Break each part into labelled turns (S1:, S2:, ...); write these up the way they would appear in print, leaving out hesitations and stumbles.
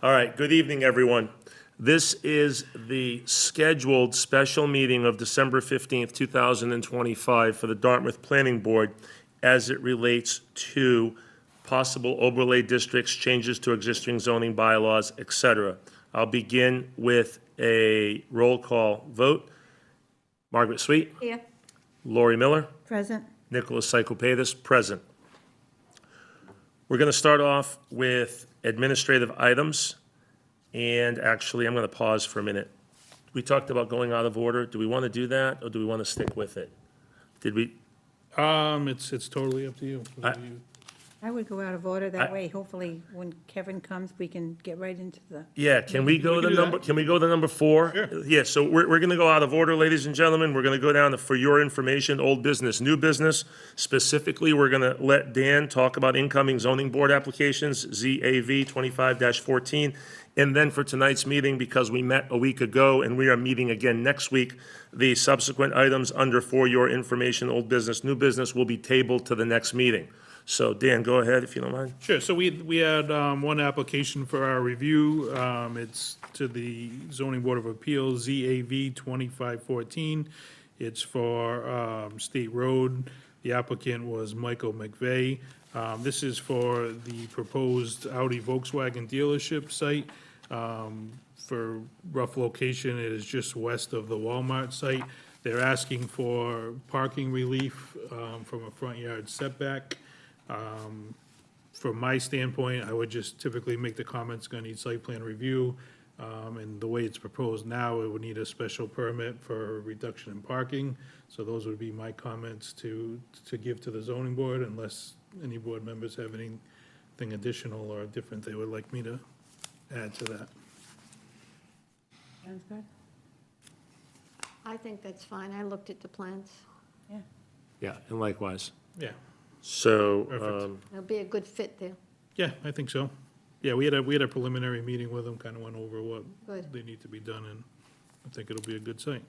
S1: All right, good evening, everyone. This is the scheduled special meeting of December 15th, 2025 for the Dartmouth Planning Board as it relates to possible overlay districts, changes to existing zoning bylaws, et cetera. I'll begin with a roll call vote. Margaret Sweet,
S2: Here.
S1: Lori Miller,
S2: Present.
S1: Nicholas Psychopatis, present. We're going to start off with administrative items. And actually, I'm going to pause for a minute. We talked about going out of order. Do we want to do that, or do we want to stick with it? Did we?
S3: It's totally up to you.
S2: I would go out of order that way. Hopefully, when Kevin comes, we can get right into the,
S1: Yeah, can we go to
S3: can do
S1: number,
S3: that.
S1: can we go to number 4?
S3: Sure.
S1: Yeah, so we're going to go out of order, ladies and gentlemen. We're going to go down to, for your information, old business, new business. Specifically, we're going to let Dan talk about incoming zoning board applications, ZAV 25-14. And then for tonight's meeting, because we met a week ago and we are meeting again next week, the subsequent items under for your information, old business, new business will be tabled to the next meeting. So Dan, go ahead if you don't mind.
S3: Sure, so we had one application for our review. It's to the Zoning Board of Appeals, ZAV 2514. It's for State Road. The applicant was Michael McVeigh. This is for the proposed Audi Volkswagen dealership site. For rough location, it is just west of the Walmart site. They're asking for parking relief from a front yard setback. From my standpoint, I would just typically make the comments going to need site plan review. And the way it's proposed now, it would need a special permit for reduction in parking. So those would be my comments to give to the zoning board, unless any board members have anything additional or different they would like me to add to that.
S2: sounds good?
S4: I think that's fine. I looked at the plans.
S2: Yeah.
S1: Yeah, and likewise.
S3: Yeah,
S1: So,
S3: Perfect.
S4: It'll be a good fit there.
S3: yeah, I think so. Yeah, we had a preliminary meeting with them, kind of went over what
S4: Good.
S3: they need to be done, and I think it'll be a good site.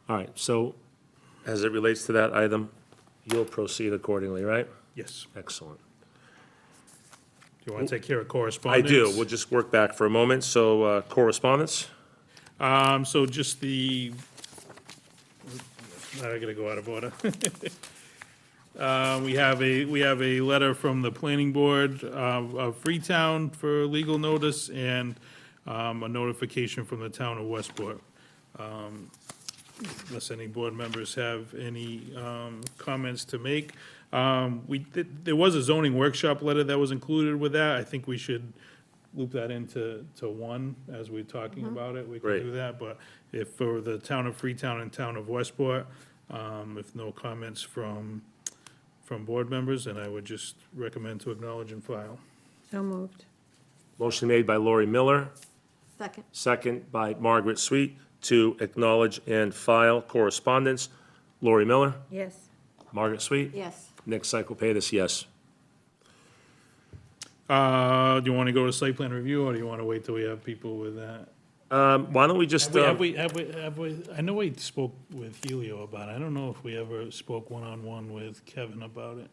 S1: all right, so as it relates to that item, you'll proceed accordingly, right?
S3: Yes.
S1: Excellent.
S3: Do you want to take care of
S1: I
S3: correspondence?
S1: do. We'll just work back for a moment. So correspondence?
S3: So just the, now I gotta go out of order. We have a letter from the planning board of Freetown for legal notice and a notification from the town of Westport. Unless any board members have any comments to make. There was a zoning workshop letter that was included with that. I think we should loop that into one as we're talking about it. We can
S1: Great.
S3: do that, but if for the town of Freetown and town of Westport, if no comments from board members, then I would just recommend to acknowledge and file.
S2: So moved.
S1: Motion made by Lori Miller,
S4: Second.
S1: second by Margaret Sweet, to acknowledge and file correspondence. Lori Miller,
S2: Yes.
S1: Margaret Sweet,
S4: Yes.
S1: Nick Cyclepatis, yes.
S3: Do you want to go to site plan review, or do you want to wait till we have people with that?
S1: Why don't we just,
S3: Have we, I know we spoke with Helio about it. I don't know if we ever spoke one-on-one with Kevin about it.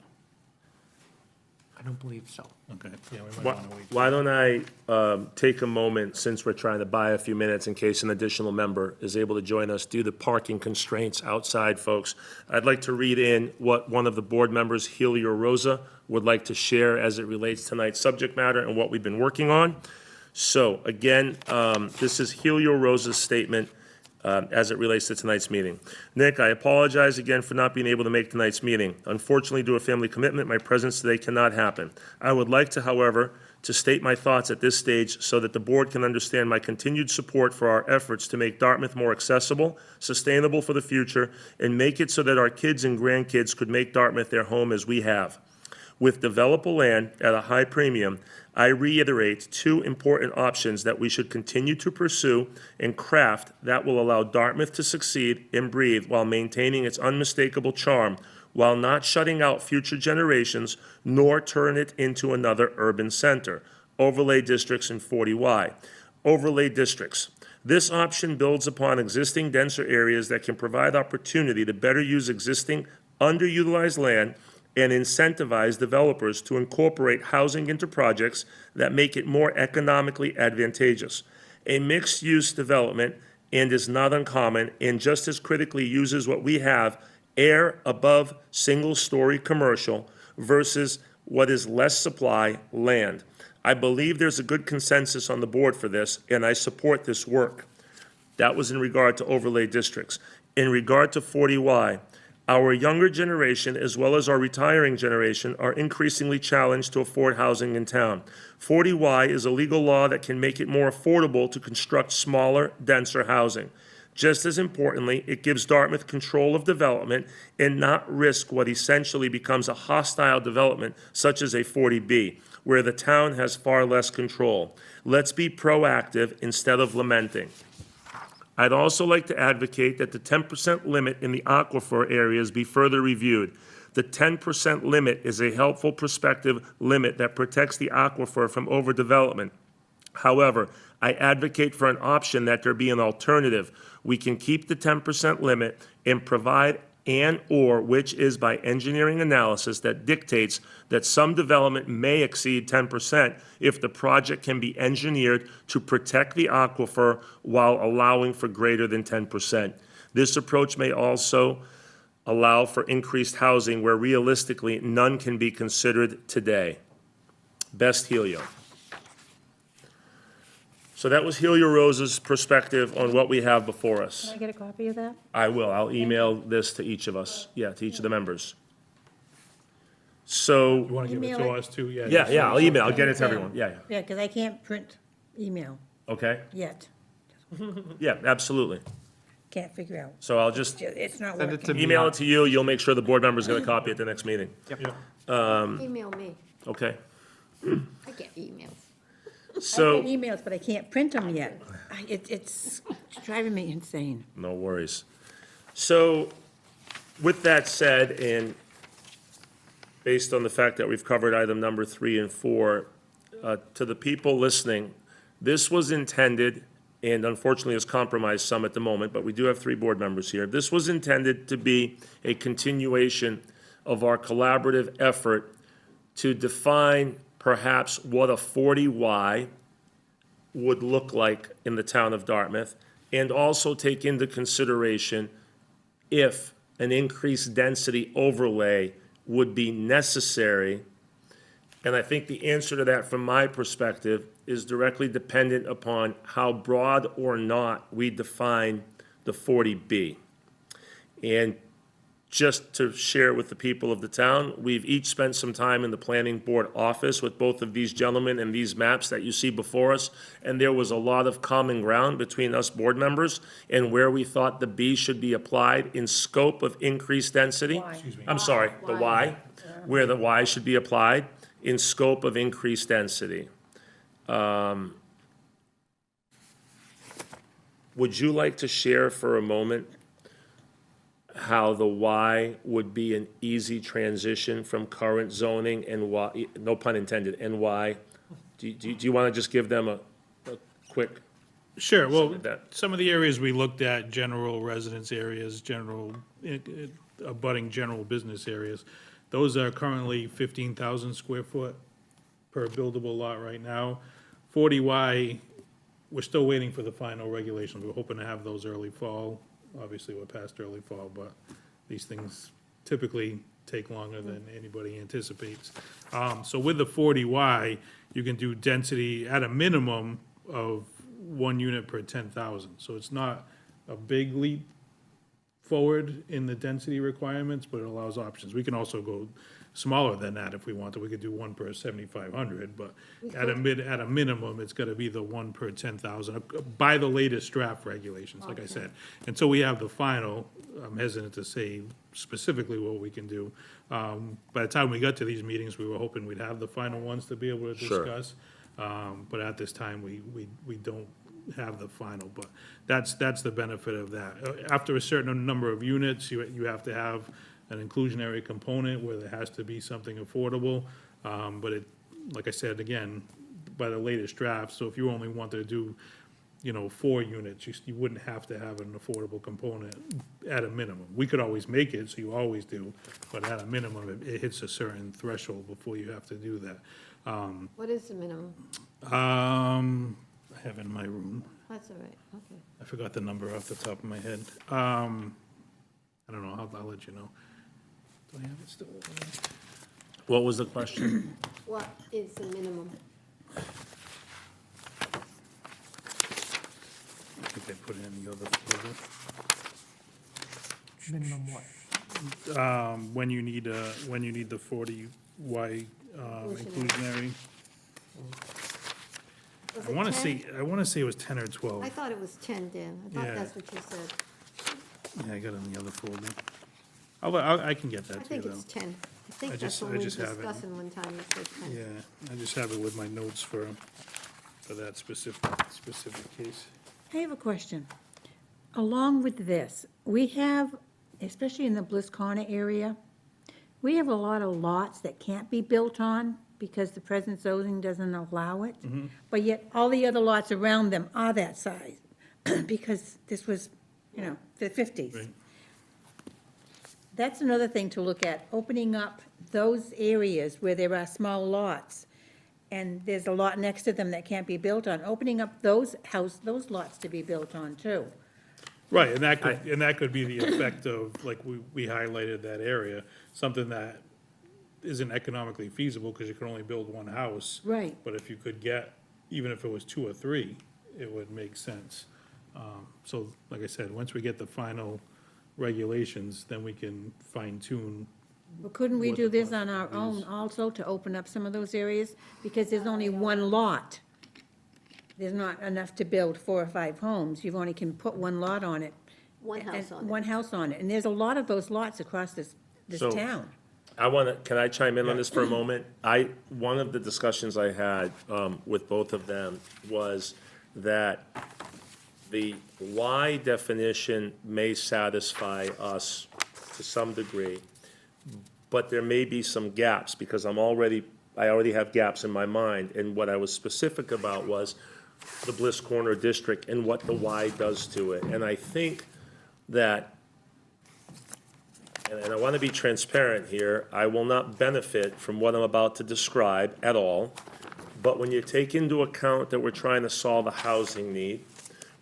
S5: I don't believe so.
S3: Okay, yeah, we might
S1: why
S3: want to wait.
S1: why don't I take a moment, since we're trying to buy a few minutes in case an additional member is able to join us, due to parking constraints outside, folks. I'd like to read in what one of the board members, Helio Rosa, would like to share as it relates to tonight's subject matter and what we've been working on. So again, this is Helio Rosa's statement as it relates to tonight's meeting. Nick, I apologize again for not being able to make tonight's meeting. Unfortunately, due to a family commitment, my presence today cannot happen. I would like to, however, to state my thoughts at this stage so that the board can understand my continued support for our efforts to make Dartmouth more accessible, sustainable for the future, and make it so that our kids and grandkids could make Dartmouth their home as we have. With developable land at a high premium, I reiterate two important options that we should continue to pursue and craft that will allow Dartmouth to succeed and breathe while maintaining its unmistakable charm, while not shutting out future generations nor turn it into another urban center. Overlay districts and 40Y. Overlay districts. This option builds upon existing denser areas that can provide opportunity to better use existing underutilized land and incentivize developers to incorporate housing into projects that make it more economically advantageous. A mixed-use development and is not uncommon, and just as critically uses what we have, air above single-story commercial versus what is less supply, land. I believe there's a good consensus on the board for this, and I support this work. That was in regard to overlay districts. In regard to 40Y, our younger generation, as well as our retiring generation, are increasingly challenged to afford housing in town. 40Y is a legal law that can make it more affordable to construct smaller, denser housing. Just as importantly, it gives Dartmouth control of development and not risk what essentially becomes a hostile development such as a 40B, where the town has far less control. Let's be proactive instead of lamenting. I'd also like to advocate that the 10% limit in the aquifer areas be further reviewed. The 10% limit is a helpful prospective limit that protects the aquifer from overdevelopment. However, I advocate for an option that there be an alternative. We can keep the 10% limit and provide and/or which is by engineering analysis that dictates that some development may exceed 10% if the project can be engineered to protect the aquifer while allowing for greater than 10%. This approach may also allow for increased housing where realistically none can be considered today. Best Helio. So that was Helio Rose's perspective on what we have before us.
S2: Can I get a copy of that?
S1: I will. I'll email this to each of us, to each of the members. So,
S3: You want to give it
S2: Email
S3: to
S2: it.
S3: us too?
S1: yeah, I'll email, I'll get it to everyone, yeah,
S2: Yeah, because I can't print email
S1: okay?
S2: yet.
S1: Yeah, absolutely.
S2: Can't figure out.
S1: So I'll just
S2: It's not
S5: Send it
S2: working.
S5: to
S1: email it to you, you'll make sure the board members get a copy at the next meeting,
S4: Email me.
S1: okay?
S4: I get emails.
S2: I
S1: So,
S2: get emails, but I can't print them yet. It's driving me insane.
S1: no worries. So, with that said, and based on the fact that we've covered item number 3 and 4, to the people listening, this was intended, and unfortunately has compromised some at the moment, but we do have 3 board members here. This was intended to be a continuation of our collaborative effort to define perhaps what a 40Y would look like in the town of Dartmouth, and also take into consideration if an increased density overlay would be necessary. And I think the answer to that, from my perspective, is directly dependent upon how broad or not we define the 40B. And just to share with the people of the town, we've each spent some time in the planning board office with both of these gentlemen and these maps that you see before us, and there was a lot of common ground between us board members and where we thought the B should be applied in scope of increased density. I'm sorry, the Y, where the Y should be applied in scope of increased density. Would you like to share for a moment how the Y would be an easy transition from current zoning and why, no pun intended, and why? Do you want to just give them a quick,
S3: Sure, well,
S1: Something like that.
S3: some of the areas we looked at, general residence areas, abutting general business areas, those are currently 15,000 square foot per buildable lot right now. 40Y, we're still waiting for the final regulations. We're hoping to have those early fall. Obviously, we're past early fall, but these things typically take longer than anybody anticipates. So with the 40Y, you can do density at a minimum of 1 unit per 10,000. So it's not a big leap forward in the density requirements, but it allows options. We can also go smaller than that if we want to. We could do 1 per 7,500, but at a minimum, it's gotta be the 1 per 10,000 by the latest draft regulations, like I said. Until we have the final, I'm hesitant to say specifically what we can do. By the time we got to these meetings, we were hoping we'd have the final ones to be able to
S1: Sure.
S3: discuss. But at this time, we don't have the final, but that's the benefit of that. After a certain number of units, you have to have an inclusionary component where there has to be something affordable. But it, like I said, again, by the latest draft, so if you only wanted to do 4 units, you wouldn't have to have an affordable component at a minimum. We could always make it, so you always do, but at a minimum, it hits a certain threshold before you have to do that.
S4: What is the minimum?
S3: I have it in my room.
S4: That's all right, okay.
S3: I forgot the number off the top of my head. I don't know, I'll let you know. Do I have it still?
S1: What was the question?
S4: What is the minimum?
S3: I think I put it in the other folder.
S5: Minimum what?
S3: When you need the 40Y inclusionary.
S4: Was
S3: I
S4: it
S3: want to
S4: 10?
S3: say it was 10 or 12.
S4: I thought it was 10, Dan. I thought
S3: Yeah.
S4: that's what you said.
S3: Yeah, I got it in the other folder. I can get
S4: I
S3: that to you,
S4: think
S3: though.
S4: it's 10. I think
S3: I
S4: that's
S3: just-
S4: what
S3: I
S4: we were
S3: just have it.
S4: discussing one time, you said 10.
S3: Yeah, I just have it with my notes for that specific case.
S2: I have a question. Along with this, we have, especially in the Bliss Corner area, we have a lot of lots that can't be built on because the present zoning doesn't allow it. But yet all the other lots around them are that size because this was, the 50s.
S3: Right.
S2: That's another thing to look at, opening up those areas where there are small lots, and there's a lot next to them that can't be built on, opening up those lots to be built on too.
S3: Right, and that could be the effect of, like, we highlighted that area, something that isn't economically feasible because you can only build one house.
S2: Right.
S3: But if you could get, even if it was 2 or 3, it would make sense. So, like I said, once we get the final regulations, then we can fine tune.
S2: But couldn't we
S3: What
S2: do
S3: the
S2: this on our own also to open up some of those areas? Because there's only one lot. There's not enough to build 4 or 5 homes. You've only can put one lot on it.
S4: One house
S2: and
S4: on it.
S2: One house on it. And there's a lot of those lots across this
S1: So-
S2: town.
S1: Can I chime in on this for a moment? One of the discussions I had with both of them was that the Y definition may satisfy us to some degree, but there may be some gaps, because I already have gaps in my mind, and what I was specific about was the Bliss Corner District and what the Y does to it. And I think that, and I want to be transparent here, I will not benefit from what I'm about to describe at all, but when you take into account that we're trying to solve a housing need,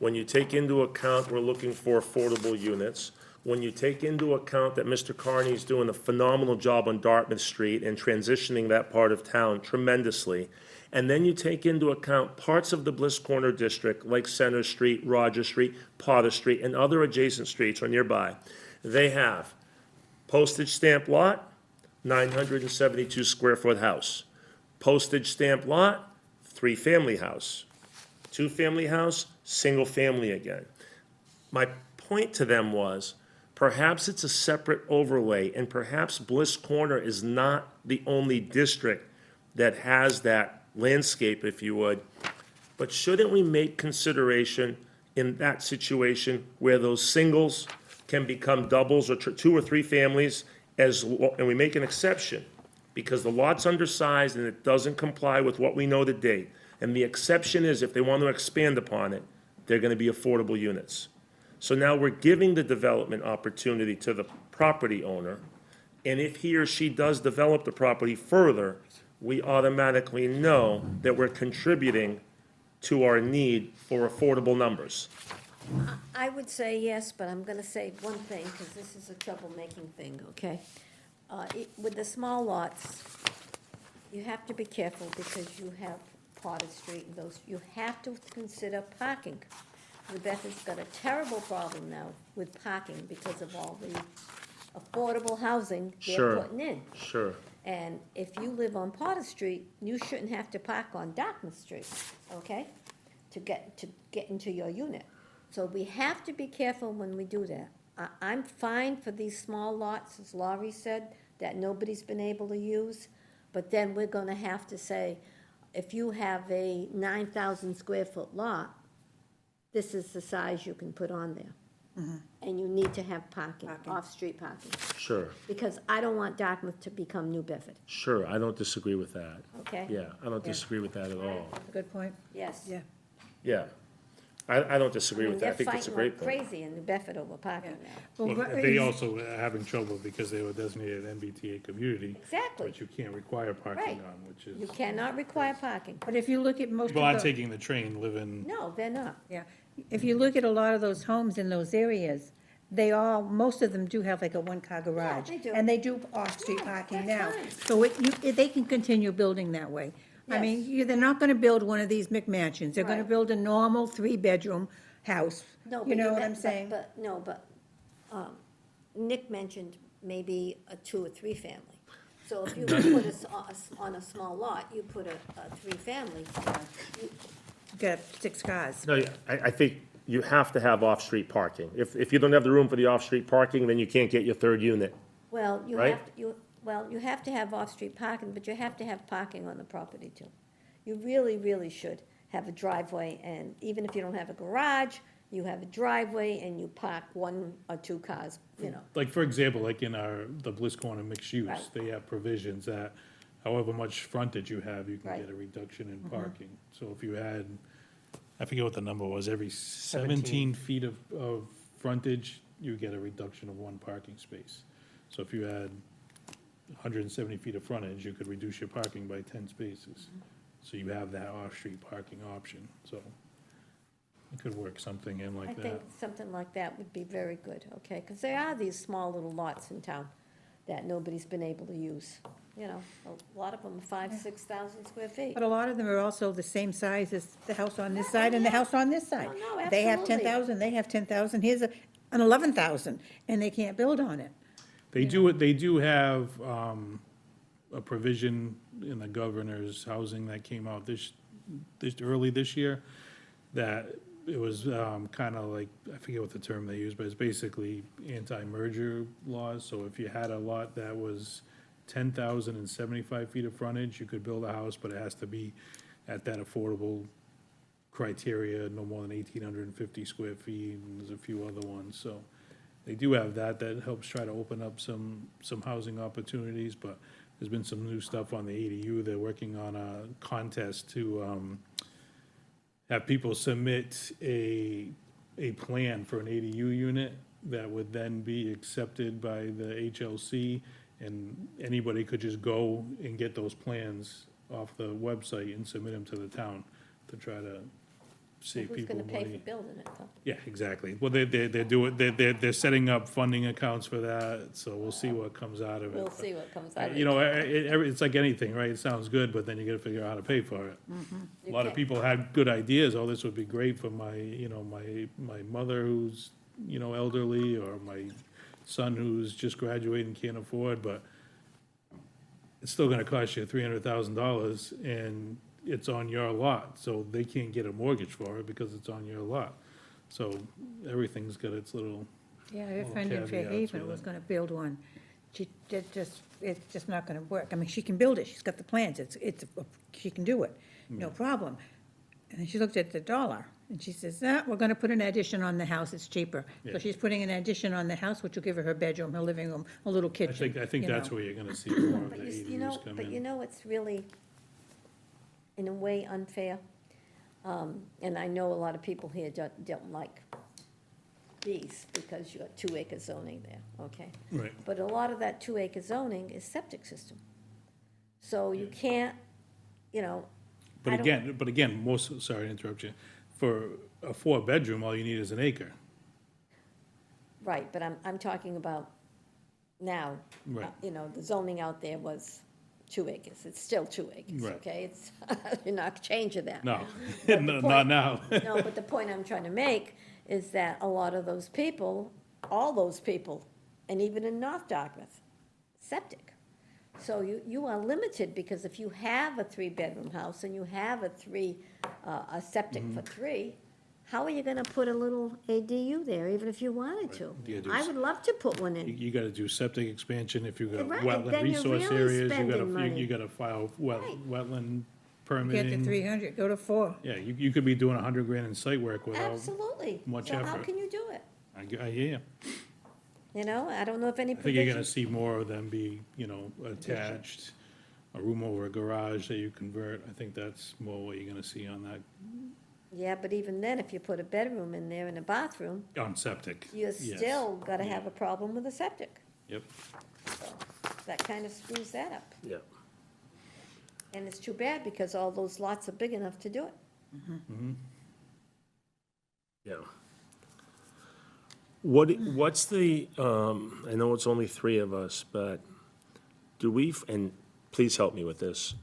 S1: when you take into account we're looking for affordable units, when you take into account that Mr. Carney's doing a phenomenal job on Dartmouth Street and transitioning that part of town tremendously, and then you take into account parts of the Bliss Corner District, like Center Street, Roger Street, Potter Street, and other adjacent streets or nearby, they have postage stamp lot, 972 square foot house. Postage stamp lot, 3-family house. 2-family house, single family again. My point to them was, perhaps it's a separate overlay, and perhaps Bliss Corner is not the only district that has that landscape, if you would. But shouldn't we make consideration in that situation where those singles can become doubles or 2 or 3 families, and we make an exception because the lot's undersized and it doesn't comply with what we know to date. And the exception is if they want to expand upon it, they're going to be affordable units. So now we're giving the development opportunity to the property owner, and if he or she does develop the property further, we automatically know that we're contributing to our need for affordable numbers.
S4: I would say yes, but I'm gonna say one thing, because this is a troublemaking thing, okay? With the small lots, you have to be careful because you have Potter Street and those, you have to consider parking. Rebecca's got a terrible problem now with parking because of all the affordable housing they're
S1: Sure.
S4: putting in.
S1: Sure.
S4: And if you live on Potter Street, you shouldn't have to park on Dartmouth Street, okay? To get into your unit. So we have to be careful when we do that. I'm fine for these small lots, as Laurie said, that nobody's been able to use. But then we're gonna have to say, if you have a 9,000 square foot lot, this is the size you can put on there. And you need to have parking, off-street parking.
S1: Sure.
S4: Because I don't want Dartmouth to become New Bedford,
S1: Sure, I don't disagree with that.
S4: okay?
S1: Yeah, I don't disagree with that at all.
S2: Good point.
S4: Yes.
S2: Yeah.
S1: Yeah. I don't disagree with that. I
S4: They're
S1: think it's a
S4: fighting
S1: great
S4: like
S1: point.
S4: crazy in New Bedford over parking now.
S2: Well,
S3: Well,
S2: what
S3: they
S2: is-
S3: also are having trouble because they were designated MBTA community.
S4: Exactly.
S3: Which you can't require parking
S4: Right.
S3: on, which
S4: You
S3: is,
S4: cannot require parking.
S2: But if you look at most of
S3: people aren't
S2: the,
S3: taking the train, living,
S4: No, they're not.
S2: yeah, if you look at a lot of those homes in those areas, most of them do have like a one-car garage.
S4: they do.
S2: And they do off-street
S4: Yeah,
S2: parking
S4: that's
S2: now.
S4: fine.
S2: So they can continue building that way. I mean,
S4: Yes.
S2: they're not gonna build one of these McMansions. They're gonna
S4: Right.
S2: build a normal three-bedroom house.
S4: No,
S2: You
S4: but
S2: know what
S4: bet-
S2: I'm saying?
S4: But, no, but, Nick mentioned maybe a 2 or 3 family. So if you put on a small lot, you put a 3-family,
S2: Got 6 cars.
S1: No, yeah, I think you have to have off-street parking. If you don't have the room for the off-street parking, then you can't get your third unit.
S4: well,
S1: Right.
S4: you have to have off-street parking, but you have to have parking on the property too. You really, really should have a driveway, and even if you don't have a garage, you have a driveway and you park 1 or 2 cars, you know.
S3: like, for example, like in the Bliss Corner mixed use,
S4: Right.
S3: they have provisions that however much frontage you have, you can
S4: Right.
S3: get a reduction in parking. So if you had, I forget what the number was, every 17 feet of frontage, you get a reduction of 1 parking space. So if you had 170 feet of frontage, you could reduce your parking by 10 spaces. So you have that off-street parking option, so it could work something in
S4: I
S3: like
S4: think
S3: that.
S4: something like that would be very good, okay? Because there are these small little lots in town that nobody's been able to use. You know, a lot of them are 5,000-6,000 square feet.
S2: But a lot of them are also the same size as the house on this side and the house on this side.
S4: Oh, no,
S2: They have
S4: absolutely.
S2: 10,000, they have 10,000, here's an 11,000, and they can't build on it.
S3: They do have a provision in the governor's housing that came out early this year, that it was kind of like, I forget what the term they use, but it's basically anti-merger laws. So if you had a lot that was 10,075 feet of frontage, you could build a house, but it has to be at that affordable criteria, no more than 1,850 square feet, and there's a few other ones, so they do have that helps try to open up some housing opportunities, but there's been some new stuff on the ADU. They're working on a contest to have people submit a plan for an ADU unit that would then be accepted by the HLC, and anybody could just go and get those plans off the website and submit them to the town to try to save
S4: Who's
S3: people
S4: gonna pay for
S3: money.
S4: building it, though?
S3: Yeah, exactly. Well, they're setting up funding accounts for that, so we'll see what comes out of it.
S4: We'll see what comes out of it.
S3: You know, it's like anything, right? It sounds good, but then you gotta figure out how to pay for it. A
S4: You
S3: lot of
S4: can't-
S3: people had good ideas, oh, this would be great for my, my mother who's, elderly, or my son who's just graduating, can't afford, but it's still gonna cost you $300,000, and it's on your lot, so they can't get a mortgage for it because it's on your lot. So everything's got its little,
S2: Yeah, her
S3: Little
S2: friend in
S3: caveats
S2: Fairhaven
S3: with
S2: was
S3: it.
S2: gonna build one. It's just not gonna work. I mean, she can build it, she's got the plans, she can do it, no problem. And then she looked at the dollar, and she says, we're gonna put an addition on the house, it's cheaper. So
S3: Yeah.
S2: she's putting an addition on the house, which will give her her bedroom, her living room, a little kitchen.
S3: I think
S2: you
S3: that's
S2: know.
S3: where you're gonna see more of the
S4: But you know,
S3: ADUs come
S4: but you
S3: in.
S4: know, it's really, in a way, unfair. And I know a lot of people here don't like these, because you got 2-acre zoning there, okay?
S3: Right.
S4: But a lot of that 2-acre zoning is septic system. So you can't, you know. I don't-
S3: But again, sorry to interrupt you, for a 4-bedroom, all you need is an acre.
S4: Right, but I'm talking about now.
S3: Right.
S4: You know, the zoning out there was 2 acres, it's still 2 acres,
S3: Right.
S4: okay? It's, you're not changing that.
S3: No,
S4: But the
S3: not
S4: point-
S3: now.
S4: No, but the point I'm trying to make is that a lot of those people, all those people, and even in North Dartmouth, septic. So you are limited, because if you have a 3-bedroom house and you have a septic
S3: Mm-hmm.
S4: for 3, how are you gonna put a little ADU there, even if you wanted to?
S3: You gotta do
S4: I would love to put one in.
S3: You gotta do septic expansion if you got
S4: Right,
S3: wetland
S4: then you're
S3: resource
S4: really
S3: areas,
S4: spending money.
S3: you gotta file
S4: Right.
S3: wetland
S2: Get to
S3: permitting.
S2: 300, go to 4.
S3: Yeah, you could be doing $100,000 in site work without,
S4: Absolutely.
S3: much
S4: So how
S3: effort.
S4: can you do it?
S3: I hear you.
S4: You know, I don't know if any
S3: I think you're gonna
S4: provisions.
S3: see more of them be, attached, a room over a garage that you convert. I think that's more what you're gonna see on that
S4: Yeah, but even then, if you put a bedroom in there and a bathroom,
S3: On septic.
S4: you
S3: yes.
S4: still gotta have a problem with a septic.
S3: Yep.
S4: That kind of screws that up.
S1: Yeah.
S4: And it's too bad, because all those lots are big enough to do it.
S1: Yeah. What's the, I know it's only three of us, but do we, and please help me with this.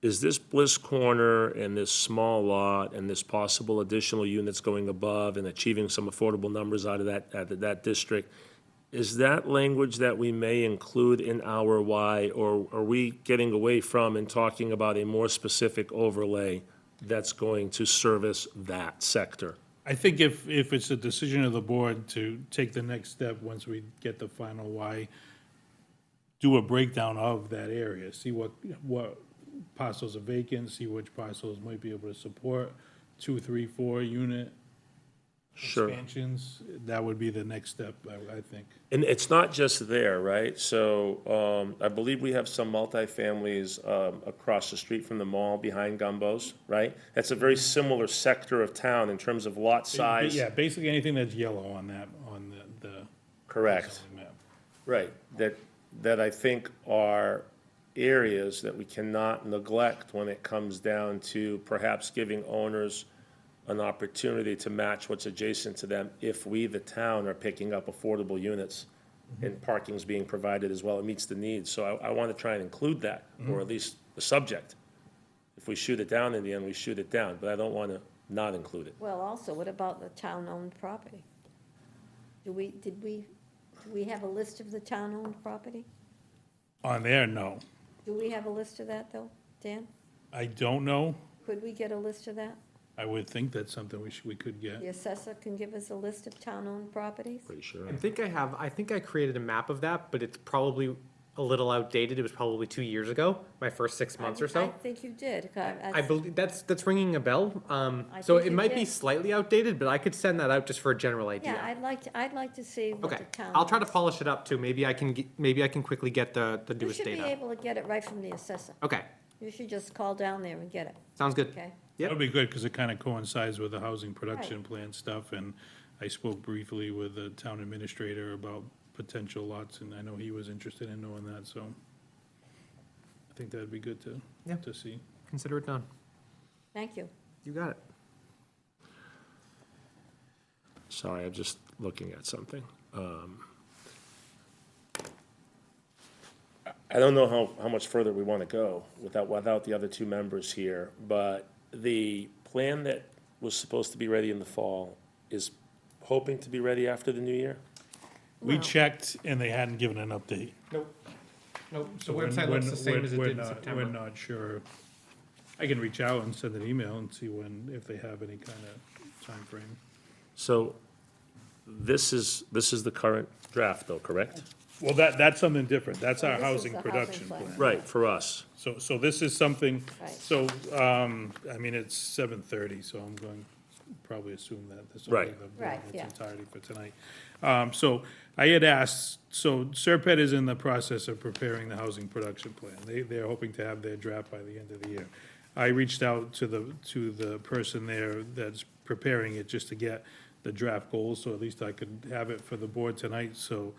S1: Is this Bliss Corner and this small lot and this possible additional units going above and achieving some affordable numbers out of that district, is that language that we may include in our Y, or are we getting away from and talking about a more specific overlay that's going to service that sector?
S3: I think if it's a decision of the board to take the next step, once we get the final Y, do a breakdown of that area, see what parcels are vacant, see which parcels might be able to support 2, 3, 4 unit
S1: Sure.
S3: expansions, that would be the next step, I think.
S1: And it's not just there, right? So I believe we have some multifamilies across the street from the mall behind Gumbo's, right? That's a very similar sector of town in terms of lot size.
S3: Yeah, basically anything that's yellow on that, on the
S1: Correct,
S3: map.
S1: right. That I think are areas that we cannot neglect when it comes down to perhaps giving owners an opportunity to match what's adjacent to them if we, the town, are picking up affordable units and parking's being provided as well. It meets the needs. So I want to try and include that, or at least the subject. If we shoot it down in the end, we shoot it down, but I don't want to not include it.
S4: Well, also, what about the town-owned property? Do we have a list of the town-owned property?
S3: On there, no.
S4: Do we have a list of that, though, Dan?
S3: I don't know.
S4: Could we get a list of that?
S3: I would think that's something we could get.
S4: The assessor can give us a list of town-owned properties?
S1: Pretty sure.
S5: I think I created a map of that, but it's probably a little outdated. It was probably 2 years ago, my first 6 months or
S4: I
S5: so.
S4: think you did.
S5: I believe that's ringing a bell.
S4: I
S5: So
S4: think
S5: it
S4: you
S5: might be
S4: did.
S5: slightly outdated, but I could send that out just for a general
S4: Yeah,
S5: idea.
S4: I'd like to see what
S5: Okay,
S4: the town.
S5: I'll try to polish it up too. Maybe I can quickly get the
S4: You
S5: newest
S4: should be
S5: data.
S4: able to get it right from the assessor.
S5: Okay,
S4: You should just call down there and get it,
S5: sounds good.
S4: okay?
S5: Yep.
S3: That'd be good, because it kind of coincides with the housing production plan stuff, and I spoke briefly with the town administrator about potential lots, and I know he was interested in knowing that, so I think that'd be good
S5: Yeah.
S3: to see.
S5: Consider it done.
S4: Thank you.
S5: You got it.
S1: Sorry, I'm just looking at something. I don't know how much further we want to go without the other two members here, but the plan that was supposed to be ready in the fall is hoping to be ready after the new year?
S3: We
S4: Well-
S3: checked, and they hadn't given an update.
S5: Nope. Nope, the
S3: So we're-
S5: website looks the
S3: we're-
S5: same as it
S3: we're
S5: did in
S3: not-
S5: September.
S3: We're not sure. I can reach out and send an email and see if they have any kind of timeframe.
S1: So this is the current draft though, correct?
S3: Well, that's something different. That's our
S4: This is
S3: housing
S4: the housing
S3: production
S4: plan.
S3: plan.
S1: Right, for us.
S3: So this is something,
S4: Right.
S3: so, I mean, it's 7:30, so I'm going, to probably assume that this will be
S1: Right.
S3: the
S4: Right,
S3: its
S4: yeah.
S3: entirety for tonight. So I had asked, so Serpent is in the process of preparing the housing production plan. They're hoping to have their draft by the end of the year. I reached out to the person there that's preparing it, just to get the draft goals, so at least I could have it for the board tonight, so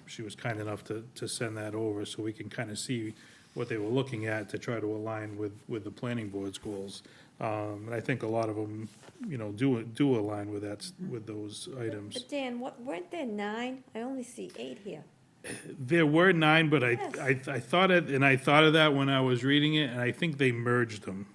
S3: she was kind enough to send that over, so we can kind of see what they were looking at to try to align with the planning board's goals. And I think a lot of them, do align with with those items.
S4: But Dan, weren't there 9? I only see 8 here.
S3: There were 9, but
S4: Yes.
S3: I thought I thought of that when I was reading it, and I think they merged them.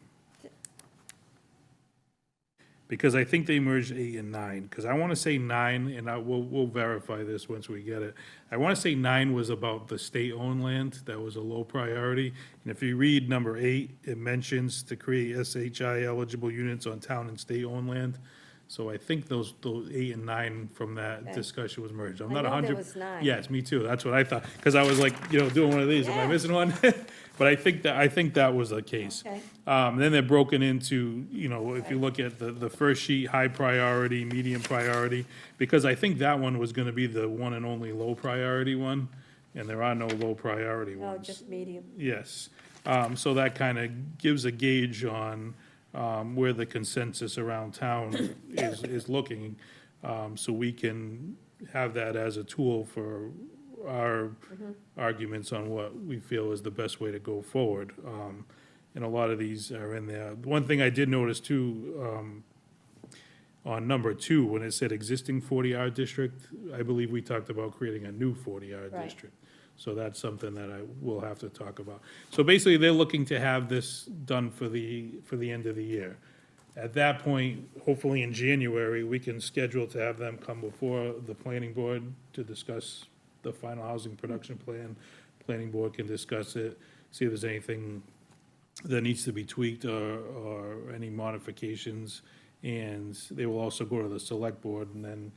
S3: Because I think they merged 8 and 9, because I want to say 9, and we'll verify this once we get it. I want to say 9 was about the state-owned land, that was a low priority. And if you read number 8, it mentions to create SHI eligible units on town and state-owned land. So I think those 8 and 9 from that
S4: Okay.
S3: discussion was merged. I'm
S4: I
S3: not
S4: know there
S3: 100.
S4: was 9.
S3: Yes, me too, that's what I thought, because I was like, doing one of these, am I
S4: Yeah.
S3: missing one? But I think that was the case.
S4: Okay.
S3: Then they're broken into, if you look at the first sheet, high priority, medium priority, because I think that one was gonna be the one and only low priority one, and there are no low priority
S4: No,
S3: ones.
S4: just medium.
S3: Yes, so that kind of gives a gauge on where the consensus around town is looking, so we can have that as a tool for our arguments on what we feel is the best way to go forward. And a lot of these are in there. One thing I did notice too, on number 2, when it said existing 40R district, I believe we talked about creating a new 40R
S4: Right.
S3: district. So that's something that I will have to talk about. So basically, they're looking to have this done for the end of the year. At that point, hopefully in January, we can schedule to have them come before the planning board to discuss the final housing production plan. Planning board can discuss it, see if there's anything that needs to be tweaked or any modifications. And they will also go to the select board, and then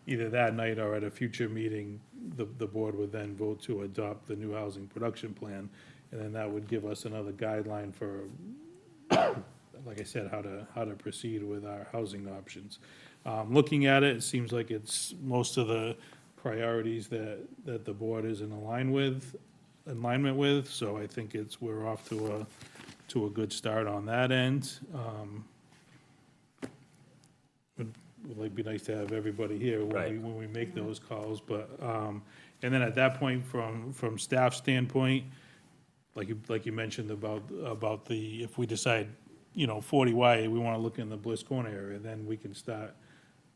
S3: either that night or at a future meeting, the board would then vote to adopt the new housing production plan. And then that would give us another guideline for, like I said, how to proceed with our housing options. Looking at it, it seems like it's most of the priorities that the board is in alignment with, so I think we're off to a good start on that end. Would be nice to have everybody here
S1: Right.
S3: when we make those calls, but, and then at that point, from staff standpoint, like you mentioned about the, if we decide, 40Y, we wanna look in the Bliss Corner area, then we can start,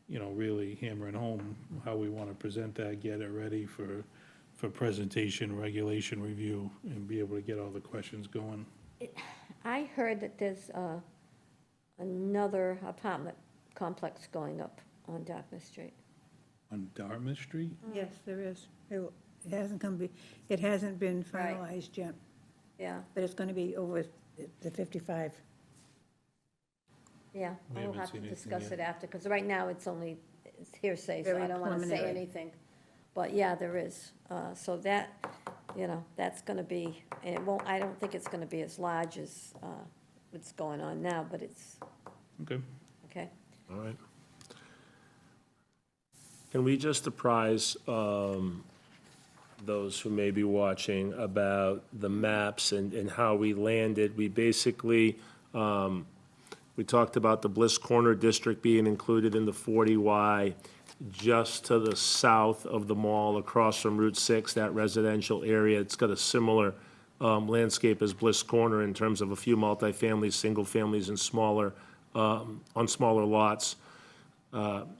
S3: really hammering home how we wanna present that, get it ready for presentation, regulation review, and be able to get all the questions going.
S4: I heard that there's another apartment complex going up on Dartmouth Street.
S3: On Dartmouth Street?
S2: Yes, there is. It hasn't been
S4: Right.
S2: finalized yet,
S4: Yeah,
S2: but it's gonna be over the 55.
S4: yeah,
S3: We
S4: we'll
S3: haven't
S4: have to
S3: seen anything
S4: discuss
S3: yet.
S4: it after, because right now it's hearsay, so
S2: Very
S4: I don't want to say
S2: preliminary.
S4: anything. But yeah, there is. So that, that's going to be, and I don't think it's going to be as large as what's going on now, but it's,
S3: Okay.
S4: okay?
S1: All right. Can we just apprise those who may be watching about the maps and how we landed? We basically, we talked about the Bliss Corner District being included in the 40Y, just to the south of the mall, across from Route 6, that residential area. It's got a similar landscape as Bliss Corner in terms of a few multifamilies, single families, and smaller, on smaller lots.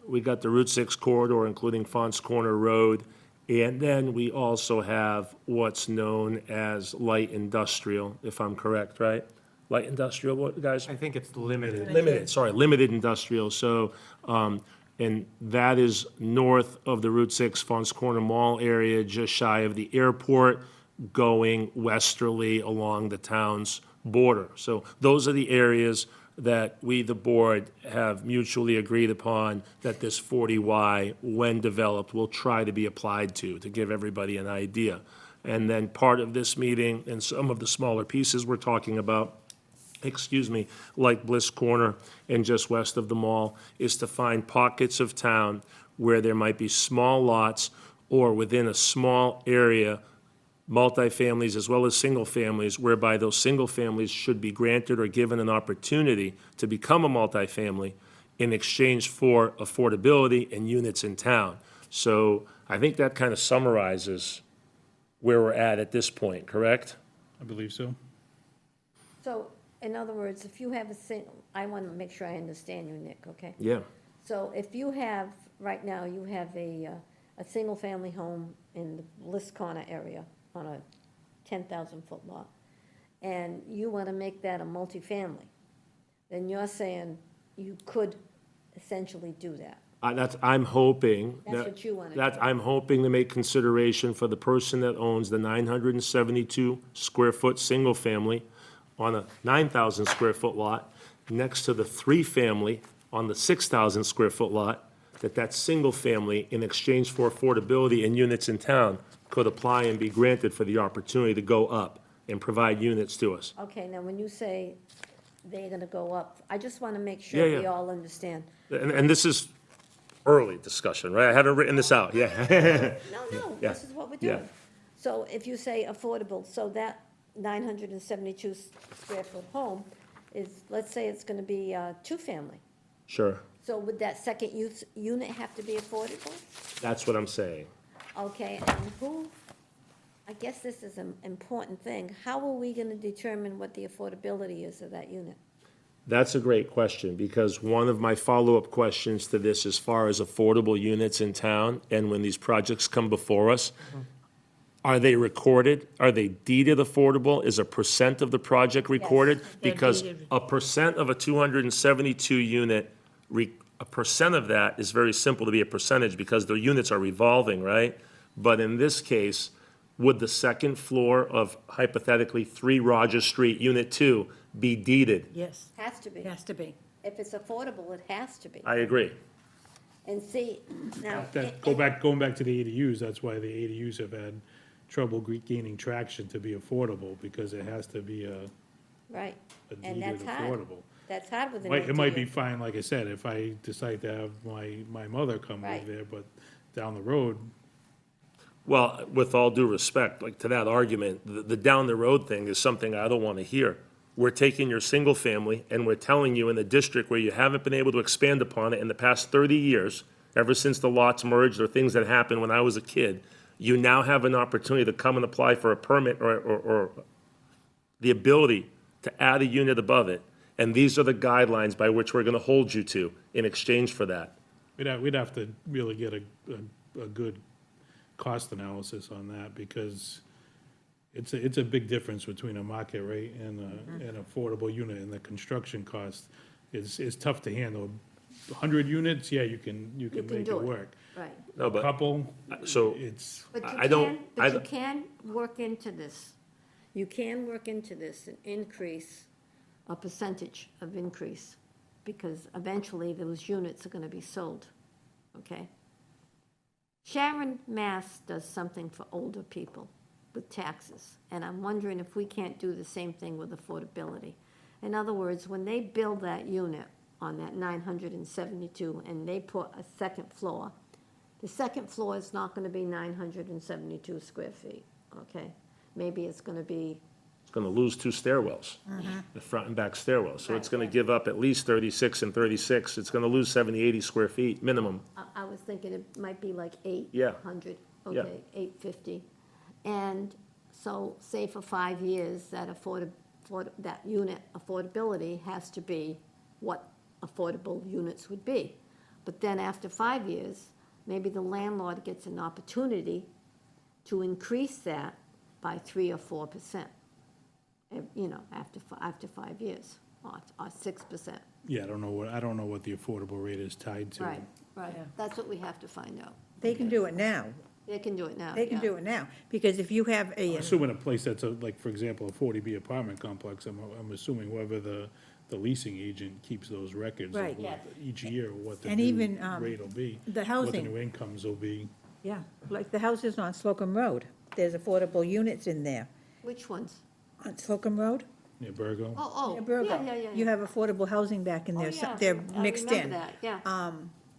S1: We got the Route 6 corridor, including Fonts Corner Road, and then we also have what's known as light industrial, if I'm correct, right? Light industrial, what, guys?
S5: I think it's limited.
S1: Limited industrial, so, and that is north of the Route 6 Fonts Corner Mall area, just shy of the airport, going westerly along the town's border. So those are the areas that we, the board, have mutually agreed upon that this 40Y, when developed, will try to be applied to give everybody an idea. And then part of this meeting and some of the smaller pieces we're talking about, like Bliss Corner and just west of the mall, is to find pockets of town where there might be small lots or within a small area, multifamilies as well as single families, whereby those single families should be granted or given an opportunity to become a multifamily in exchange for affordability and units in town. So I think that kind of summarizes where we're at this point, correct?
S3: I believe so.
S4: So, in other words, if you have I want to make sure I understand you, Nick, okay?
S1: Yeah.
S4: So if you have, right now, you have a single-family home in the Bliss Corner area on a 10,000-foot lot, and you want to make that a multifamily, then you're saying you could essentially do that.
S1: I'm hoping.
S4: That's
S1: that-
S4: what you wanna
S1: that
S4: do.
S1: I'm hoping to make consideration for the person that owns the 972 square foot single family on a 9,000 square foot lot next to the three family on the 6,000 square foot lot, that single family, in exchange for affordability and units in town, could apply and be granted for the opportunity to go up and provide units to us.
S4: Okay, now, when you say they're going to go up, I just want to make
S1: Yeah,
S4: sure
S1: yeah.
S4: we all understand.
S1: And this is early discussion, right? I haven't written this out, yeah.
S4: No,
S1: Yeah,
S4: this is what we're
S1: yeah.
S4: doing. So if you say affordable, so that 972 square foot home, is, let's say it's gonna be, two-family.
S1: Sure,
S4: So would that second use, unit have to be affordable?
S1: that's what I'm saying.
S4: Okay, and who, I guess this is an important thing, how are we gonna determine what the affordability is of that unit?
S1: That's a great question, because one of my follow-up questions to this, as far as affordable units in town, and when these projects come before us, are they recorded? Are they deeded affordable? Is a percent of the project recorded?
S2: they're
S1: Because
S2: deeded.
S1: a percent of a 272 unit, a percent of that is very simple to be a percentage, because the units are revolving, right? But in this case, would the second floor of hypothetically 3 Rogers Street, Unit 2, be deeded?
S2: Yes,
S4: Has to be.
S2: it has to be.
S4: If it's affordable, it has to be.
S1: I agree.
S4: And see, now.
S3: Going back to the ADUs, that's why the ADUs have had trouble gaining traction to be affordable, because it has to be a
S4: Right, and
S3: deeded
S4: that's hard.
S3: affordable.
S4: That's hard with an
S3: It might be
S4: ADU.
S3: fine, like I said, if I decide to have my mother come
S4: Right.
S3: live there, but down the road,
S1: Well, with all due respect, like to that argument, the down the road thing is something I don't want to hear. We're taking your single family and we're telling you in the district where you haven't been able to expand upon it in the past 30 years, ever since the lots merged or things that happened when I was a kid, you now have an opportunity to come and apply for a permit or the ability to add a unit above it. And these are the guidelines by which we're going to hold you to in exchange for that.
S3: we'd have to really get a good cost analysis on that, because it's a big difference between a market rate and an affordable unit, and the construction cost is tough to handle. 100 units, yeah, you can
S4: can
S3: make
S4: do
S3: it
S4: it.
S3: work.
S4: Right.
S1: No, but,
S3: Couple,
S1: so,
S3: it's,
S4: But
S1: I don't- I
S4: you
S1: don't-
S4: can work into this. You can work into this and increase a percentage of increase, because eventually those units are gonna be sold, okay? Sharon, Mass does something for older people with taxes, and I'm wondering if we can't do the same thing with affordability. In other words, when they build that unit on that 972, and they put a second floor, the second floor is not gonna be 972 square feet, okay? Maybe it's gonna be,
S1: it's going to lose 2 stairwells, the front and back stairwells. So it's
S4: Right.
S1: going to give up at least 36 and 36. It's going to lose 70, 80 square feet minimum.
S4: I was thinking it might be like
S1: Yeah.
S4: 800,
S1: Yeah.
S4: okay, 850. And so, say for 5 years, that that unit affordability has to be what affordable units would be. But then after 5 years, maybe the landlord gets an opportunity to increase that by 3 or 4%, you know, after 5 years, or 6%.
S3: yeah, I don't know what the affordable rate is tied to.
S4: Right, right.
S2: Yeah.
S4: That's what we have to find out.
S2: They can do it now.
S4: They can do it now.
S2: They can do it now, because if you have a,
S3: Assuming a place that's like, for example, a 40B apartment complex, I'm assuming whoever the leasing agent keeps those records of
S2: Right.
S3: what each year, what the
S2: And
S3: new
S2: even,
S3: rate will be.
S2: the
S3: What the
S2: housing.
S3: new incomes will be.
S2: yeah, like the houses on Slocum Road, there's affordable units in there.
S4: Which ones?
S2: On Slocum Road?
S3: Near Burgo.
S4: Oh,
S2: Near
S4: oh,
S2: Burgo.
S4: yeah, yeah, yeah.
S2: You have affordable housing back in
S4: Oh,
S2: there, so
S4: yeah.
S2: they're
S4: I
S2: mixed
S4: remember
S2: in.
S4: that, yeah.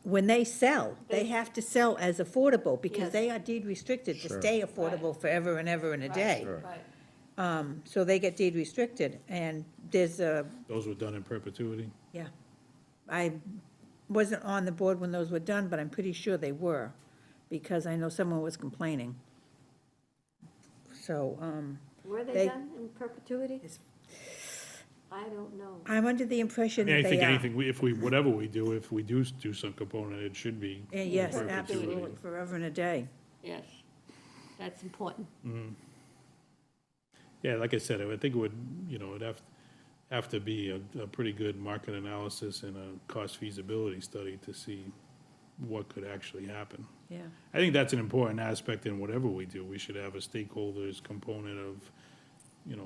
S2: When they sell, they have to sell as affordable, because
S4: Yes.
S2: they are deed restricted to
S1: Sure.
S2: stay affordable forever and ever and a day.
S4: Right.
S2: So they get deed restricted, and there's a,
S3: Those were done in perpetuity.
S2: yeah. I wasn't on the board when those were done, but I'm pretty sure they were, because I know someone was complaining. So,
S4: Were they
S2: They-
S4: done in perpetuity?
S2: It's-
S4: I don't know.
S2: I'm under the
S3: I
S2: impression
S3: mean, I
S2: that
S3: think
S2: they are.
S3: anything, whatever we do, if we do some component, it should be.
S2: Yes,
S3: in
S2: absolutely,
S3: perpetuity.
S2: forever and a day.
S4: Yes, that's important.
S3: Yeah, like I said, I think it would, it'd have to be a pretty good market analysis and a cost feasibility study to see what could actually happen.
S2: Yeah.
S3: I think that's an important aspect in whatever we do. We should have a stakeholders component of,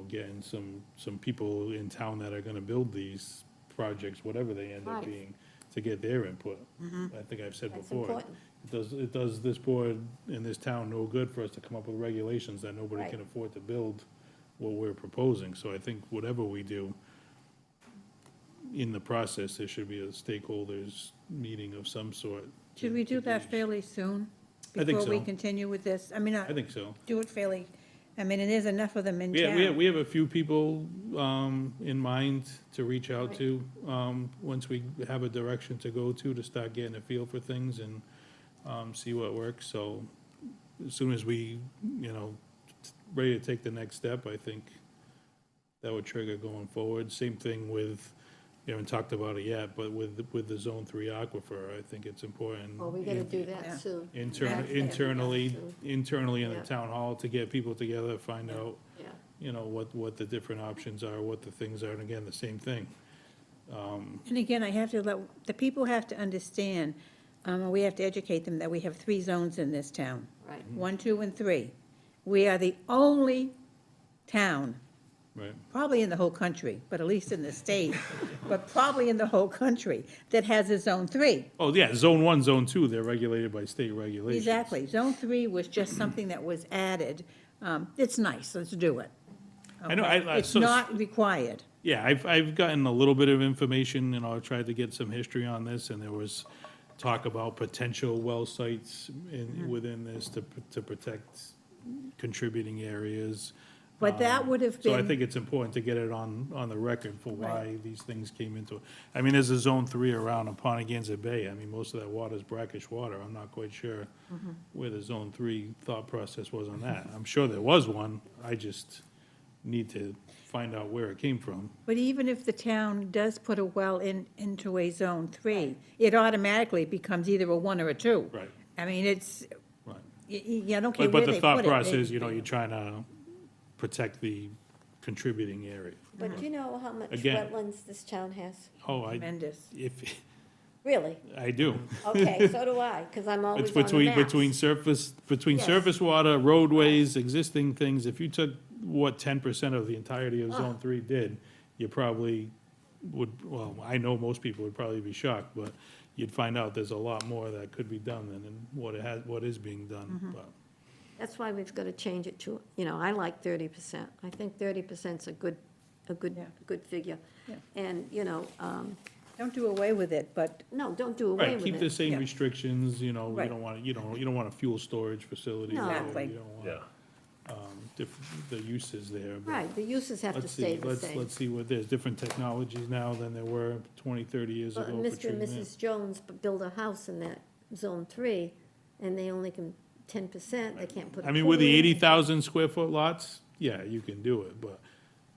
S3: getting some people in town that are gonna build these projects, whatever they end up
S4: Right.
S3: being, to get their input. I think I've said
S4: That's
S3: before.
S4: important.
S3: It does this board in this town no good for us to come up with regulations that nobody
S4: Right.
S3: can afford to build what we're proposing. So I think whatever we do, in the process, there should be a stakeholders meeting of some sort.
S2: Should we do
S3: to
S2: that
S3: gauge.
S2: fairly soon?
S3: I think
S2: Before we
S3: so.
S2: continue with this? I mean,
S3: I think so.
S2: do it fairly I mean, and there's enough of them in
S3: We
S2: town.
S3: have a few people in mind to reach out to, once we have a direction to go to start getting a feel for things and see what works. So as soon as we, ready to take the next step, I think that would trigger going forward. Same thing with, we haven't talked about it yet, but with the Zone 3 aquifer, I think it's important.
S4: Well, we gotta do
S2: Yeah.
S4: that soon.
S3: Internally in the
S4: Yeah.
S3: town hall to get people together, find out,
S4: Yeah.
S3: what the different options are, what the things are, and again, the same thing.
S2: And again, I have to the people have to understand, we have to educate them that we have 3 zones in this town.
S4: Right.
S2: 1, 2, and 3. We are the only town,
S3: Right.
S2: probably in the whole country, but at least in the state, but probably in the whole country, that has a Zone 3.
S3: Oh, yeah, Zone 1, Zone 2, they're regulated by state regulations.
S2: Exactly. Zone 3 was just something that was added. It's nice, let's do it.
S3: I know,
S2: Okay? It's not required.
S3: Yeah, I've gotten a little bit of information, I tried to get some history on this, and there was talk about potential well sites within this to protect contributing areas.
S2: But that would have
S3: So I
S2: been,
S3: think it's important to get it on the record for why these things came into it. I mean, there's a Zone 3 around in Ponteganza Bay. I mean, most of that water is brackish water. I'm not quite sure where the Zone 3 thought process was on that. I'm sure there was one. I just need to find out where it came from.
S2: but even if the town does put a well into a Zone 3, it automatically becomes either a 1 or a 2.
S3: Right.
S2: I mean, it's,
S3: Right.
S2: I don't care
S3: But
S2: where
S3: the
S2: they
S3: thought
S2: put it.
S3: process, you're trying to protect the contributing area.
S4: But do you know how much
S3: Again.
S4: wetlands this town has?
S3: Oh,
S2: Tremendous.
S3: if,
S4: Really?
S3: I do.
S4: Okay, so do I, because I'm always
S3: It's
S4: on the
S3: between
S4: maps.
S3: between
S4: Yes.
S3: surface water, roadways, existing things, if you took what 10% of the entirety of Zone 3 did, you probably would, well, I know most people would probably be shocked, but you'd find out there's a lot more that could be done than what is being done, but.
S4: That's why we've got to change it to, I like 30%. I think 30%'s a good,
S2: Yeah.
S4: good figure.
S2: Yeah.
S4: And,
S2: Don't do away with it, but
S4: no, don't do away
S3: Right,
S4: with
S3: keep the
S4: it.
S3: same
S2: Yeah.
S3: restrictions, you
S2: Right.
S3: don't want, you don't want a fuel storage facility.
S4: No.
S3: there,
S2: Exactly.
S3: You don't want,
S1: Yeah.
S3: the uses there. but
S4: Right, the uses have to
S3: Let's
S4: stay
S3: see,
S4: the same.
S3: let's see what, there's different technologies now than there were 20, 30 years
S4: But
S3: ago for
S4: Mr. and
S3: treatment.
S4: Mrs. Jones build a house in that Zone 3, and they only can, 10%, they can't put a
S3: I mean, with the
S4: pool in.
S3: 80,000 square foot lots, yeah, you can do it, but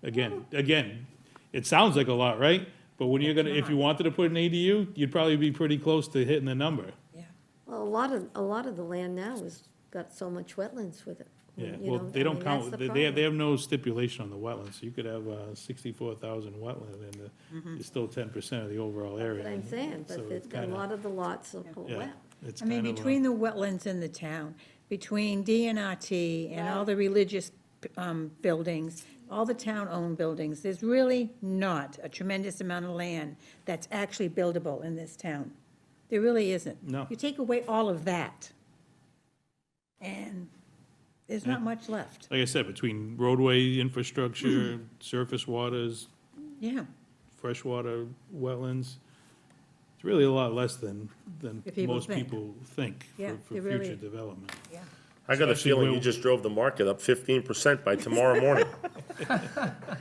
S3: again, it sounds like a lot, right? But when you're gonna, if you wanted to put an ADU, you'd probably be pretty close to hitting the number.
S2: yeah.
S4: Well, a lot of the land now has got so much wetlands with it.
S3: Yeah,
S4: You
S3: well,
S4: know,
S3: they
S4: I
S3: don't
S4: mean,
S3: count,
S4: that's the
S3: they
S4: problem.
S3: have no stipulation on the wetlands, so you could have 64,000 wetland and it's still 10% of the overall area.
S4: But I'm saying,
S3: So
S4: but
S3: it's
S4: a
S3: kinda-
S4: lot of the lots are
S3: Yeah,
S4: wet.
S3: it's
S2: I mean,
S3: kind of a-
S2: between the wetlands in the town, between DNRT and all
S4: Right.
S2: the religious buildings, all the town-owned buildings, there's really not a tremendous amount of land that's actually buildable in this town. There really isn't.
S3: No.
S2: You take away all of that, and there's not
S3: Yeah.
S2: much left.
S3: Like I said, between roadway infrastructure, surface waters,
S2: Yeah.
S3: freshwater wetlands, it's really a lot less than
S2: If people
S3: most
S2: think.
S3: people think
S2: Yeah,
S3: for
S2: it really-
S3: future development.
S2: Yeah.
S1: I got a
S3: Especially
S1: feeling
S3: where-
S1: you just drove the market up 15% by tomorrow morning.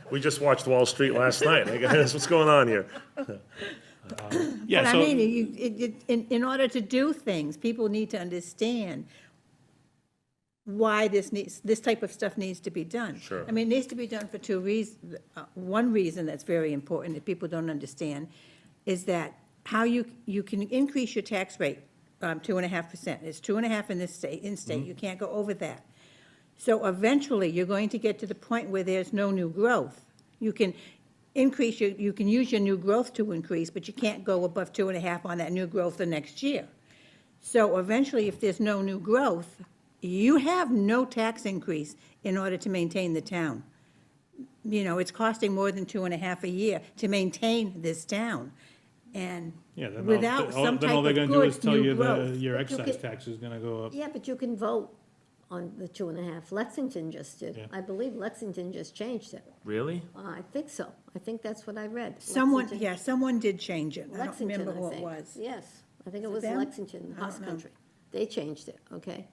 S1: We just watched Wall Street last night. I guess, what's going on here?
S3: Yeah,
S2: But I
S3: so,
S2: mean, in order to do things, people need to understand why this type of stuff needs to be done.
S1: Sure.
S2: I mean, it needs to be done for 2 reasons. One reason that's very important that people don't understand is that how you can increase your tax rate, 2.5%. It's 2.5 in this state, you can't go over that. So eventually, you're going to get to the point where there's no new growth. You can increase you can use your new growth to increase, but you can't go above 2.5 on that new growth the next year. So eventually, if there's no new growth, you have no tax increase in order to maintain the town. It's costing more than 2.5 a year to maintain this town. And
S3: yeah, then
S2: without some
S3: then all
S2: type
S3: they're
S2: of
S3: gonna do is
S2: good
S3: tell
S2: new
S3: you
S2: growth.
S3: your
S4: But you
S3: excise
S4: could-
S3: tax is gonna go up.
S4: Yeah, but you can vote on the 2.5. Lexington just did.
S3: Yeah.
S4: I believe Lexington just changed it.
S1: Really?
S4: I think so. I think that's what I read.
S2: someone did change it. I don't
S4: Lexington,
S2: remember
S4: I
S2: who it
S4: think.
S2: was.
S4: Yes, I think it
S2: it
S4: was
S2: them?
S4: Lexington,
S2: I don't
S4: Horse
S2: know.
S4: Country. They changed it, okay?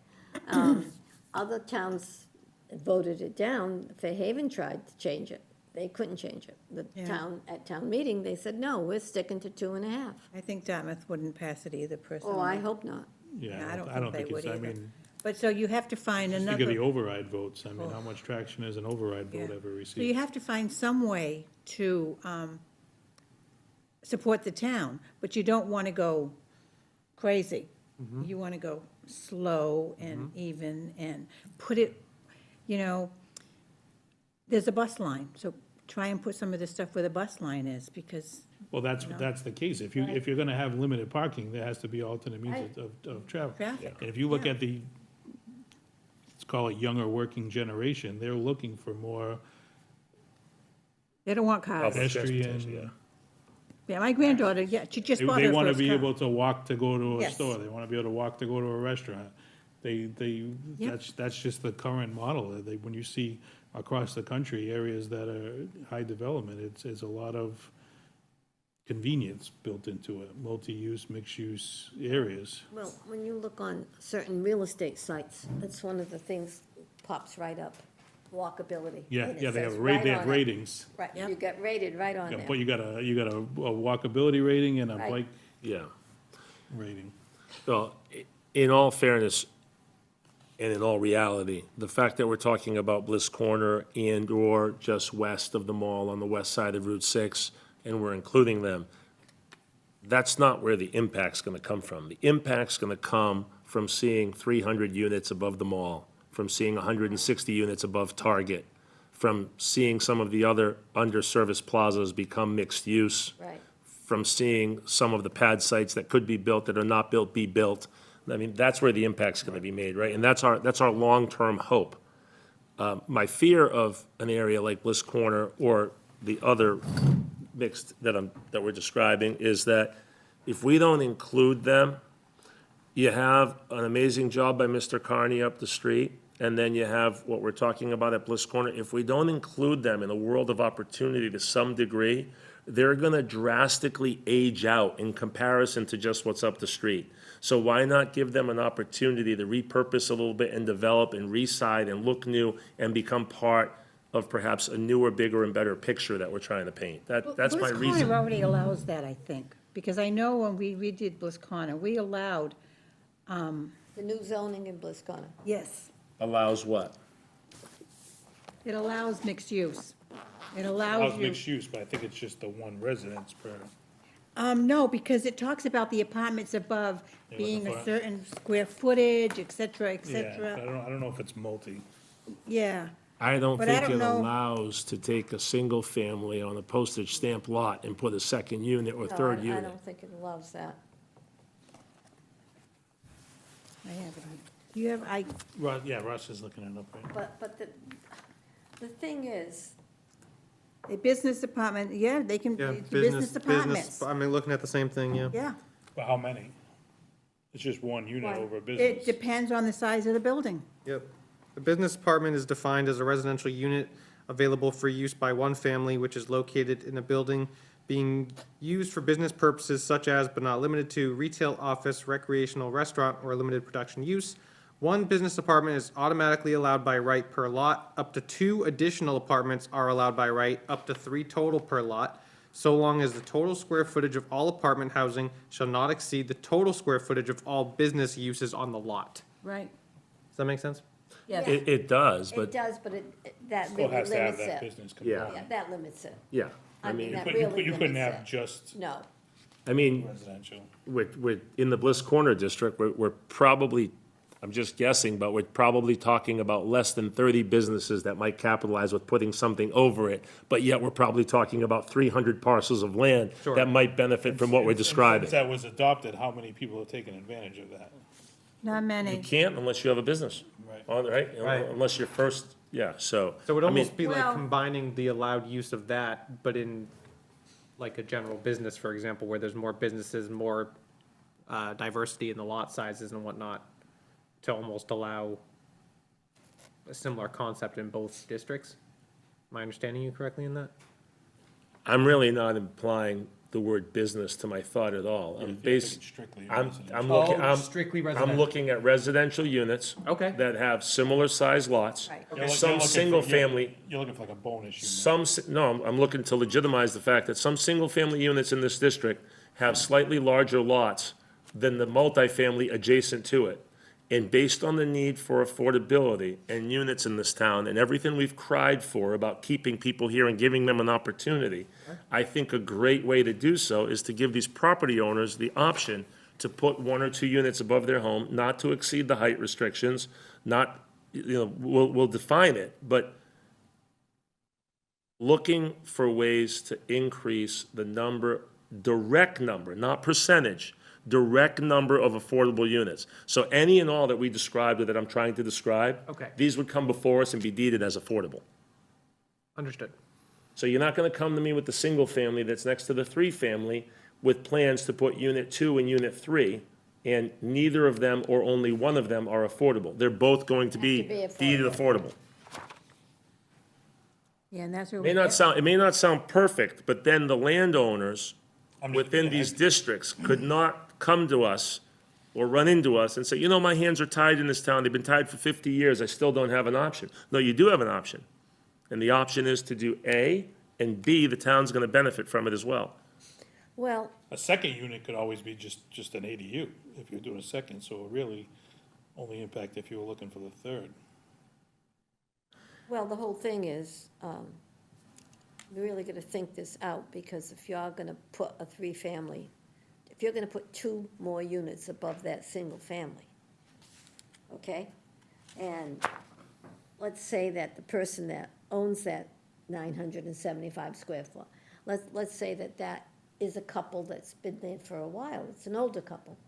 S4: Other towns voted it down. Fairhaven tried to change it. They couldn't change it. The
S2: Yeah.
S4: town, at town meeting, they said, no, we're sticking to 2.5.
S2: I think Dartmouth wouldn't pass it either personally.
S4: Oh, I hope not.
S2: Yeah, I don't
S3: I don't
S2: think they
S3: think it's,
S2: would
S3: I
S2: either.
S3: mean,
S2: But so you have to find
S3: think of the
S2: another,
S3: override votes. I mean, how much traction has an override vote
S2: Yeah.
S3: ever
S2: so you
S3: received?
S2: have to find some way to support the town, but you don't want to go crazy.
S3: Mm-hmm.
S2: You want to go slow and even and put it, you know, there's a bus line, so try and put some of the stuff where the bus line is, because,
S3: Well, that's the case. If you're gonna have limited parking, there has to be alternate means of travel.
S2: Traffic.
S3: And if you look
S2: Yeah.
S3: at the, let's call it younger working generation, they're looking for more
S2: they don't want cars.
S1: Public transportation,
S3: pedestrian.
S2: Yeah, my granddaughter, yeah, she just bought her
S3: They wanna
S2: first
S3: be
S2: car.
S3: able to walk to go to a
S2: Yes.
S3: store. They wanna be able to walk to go to a restaurant.
S2: Yep.
S3: That's just the current model. When you see across the country, areas that are high development, it's a lot of convenience built into it, multi-use, mixed-use areas.
S4: Well, when you look on certain real estate sites, that's one of the things pops right up, walkability.
S3: Yeah,
S4: And it
S3: yeah, they
S4: says
S3: have
S4: right
S3: they have
S4: on it.
S3: ratings.
S4: Right,
S2: Yep.
S4: you get rated right on
S3: Yeah,
S4: there.
S3: but you got a walkability rating and a
S4: Right.
S3: bike
S1: Yeah.
S3: rating.
S1: Well, in all fairness and in all reality, the fact that we're talking about Bliss Corner and/or just west of the mall on the west side of Route 6, and we're including them, that's not where the impact's gonna come from. The impact's gonna come from seeing 300 units above the mall, from seeing 160 units above Target, from seeing some of the other under-serviced plazas become mixed use,
S4: Right.
S1: from seeing some of the pad sites that could be built that are not built be built. I mean, that's where the impact's gonna be made, right? And that's our long-term hope. My fear of an area like Bliss Corner or the other mixed that we're describing is that if we don't include them, you have an amazing job by Mr. Carney up the street, and then you have what we're talking about at Bliss Corner. If we don't include them in a world of opportunity to some degree, they're gonna drastically age out in comparison to just what's up the street. So why not give them an opportunity to repurpose a little bit and develop and reside and look new and become part of perhaps a newer, bigger, and better picture that we're trying to paint? That's my
S2: Bliss
S1: reason.
S2: Corner already allows that, I think, because I know when we redid Bliss Corner, we allowed,
S4: The new zoning in Bliss Corner.
S2: yes,
S1: Allows what?
S2: it allows mixed use. It
S3: Allows
S2: allows you,
S3: mixed use, but I think it's just the one residence per.
S2: no, because it talks about the apartments above
S3: Yeah,
S2: being
S3: what
S2: a
S3: the
S2: certain square footage, et cetera, et
S3: Yeah,
S2: cetera.
S3: I don't know if it's multi.
S2: Yeah,
S1: I don't
S2: But I
S1: think
S2: don't
S1: it
S2: know-
S1: allows to take a single family on a postage stamp lot and put a second unit or
S4: No,
S1: third
S4: I
S1: unit.
S4: don't think it allows that.
S2: I have it. You have,
S3: Russ is looking it up right.
S4: But the thing is,
S2: a business apartment, yeah, they can,
S5: Yeah,
S2: it's business apartments.
S5: I mean, looking at the same thing, yeah.
S2: Yeah,
S3: But how many? It's just one unit
S4: One.
S3: over a
S2: it
S3: business.
S2: depends on the size of the building.
S5: Yep. A business apartment is defined as a residential unit available for use by one family which is located in a building being used for business purposes such as, but not limited to, retail, office, recreational, restaurant, or limited production use. One business apartment is automatically allowed by right per lot. Up to 2 additional apartments are allowed by right, up to 3 total per lot, so long as the total square footage of all apartment housing shall not exceed the total square footage of all business uses on the lot.
S2: Right.
S5: Does that make sense?
S2: Yes.
S1: It does,
S4: it
S1: but,
S4: does, but that
S3: Still
S4: really
S3: has to have
S4: limits
S3: that
S4: it.
S3: business
S1: Yeah.
S3: component.
S4: Yeah, that limits it.
S1: yeah. I
S4: I mean,
S1: mean,
S4: that
S3: But
S4: really
S3: you couldn't
S4: limits
S3: have
S4: it.
S3: just
S4: No,
S1: I mean,
S3: residential.
S1: we're, in the Bliss Corner District, we're probably, I'm just guessing, but we're probably talking about less than 30 businesses that might capitalize with putting something over it, but yet we're probably talking about 300 parcels of land
S5: Sure.
S1: that might benefit from what we're
S3: And
S1: describing.
S3: Since that was adopted, how many people have taken advantage of that?
S2: Not
S1: You
S2: many.
S1: can't unless you have a business,
S3: Right.
S1: right?
S5: Right.
S1: Unless you're first, yeah, so.
S5: So it would
S1: I mean,
S5: almost be like
S2: Well-
S5: combining the allowed use of that, but in like a general business, for example, where there's more businesses, more diversity in the lot sizes and whatnot, to almost allow a similar concept in both districts. Am I understanding you correctly in that?
S1: I'm really not implying the word business to my thought at all. I'm
S3: If you're
S1: based,
S3: strictly
S1: I'm
S3: residential.
S1: looking,
S5: Oh, strictly residential.
S1: I'm looking at residential units.
S5: Okay.
S1: That have similar size lots.
S4: Right.
S3: You're
S1: Some
S3: looking for-
S1: single
S3: you're-
S1: family,
S3: You're looking for like a bonus unit.
S1: no, I'm looking to legitimize the fact that some single-family units in this district have slightly larger lots than the multifamily adjacent to it. And based on the need for affordability and units in this town and everything we've cried for about keeping people here and giving them an opportunity, I think a great way to do so is to give these property owners the option to put 1 or 2 units above their home, not to exceed the height restrictions, not, we'll define it, but looking for ways to increase the number, direct number, not percentage, direct number of affordable units. So any and all that we described or that I'm trying to describe.
S5: Okay.
S1: These would come before us and be deeded as affordable.
S5: Understood.
S1: So you're not gonna come to me with the single family that's next to the 3-family with plans to put unit 2 and unit 3, and neither of them or only one of them are affordable. They're both going to be
S4: Have to be
S1: deeded affordable.
S2: Yeah, and that's where
S1: It may not sound perfect, but then the landowners
S3: I'm just-
S1: within these districts could not come to us or run into us and say, you know, my hands are tied in this town, they've been tied for 50 years, I still don't have an option. No, you do have an option. And the option is to do A, and B, the town's gonna benefit from it as well.
S4: Well,
S3: A second unit could always be just an ADU, if you're doing a second, so it really only impact if you were looking for the third.
S4: well, the whole thing is, we're really gonna think this out, because if you're gonna put a 3-family, if you're gonna put 2 more units above that single family, okay? And let's say that the person that owns that 975 square foot, let's say that that is a couple that's been there for a while, it's an older couple.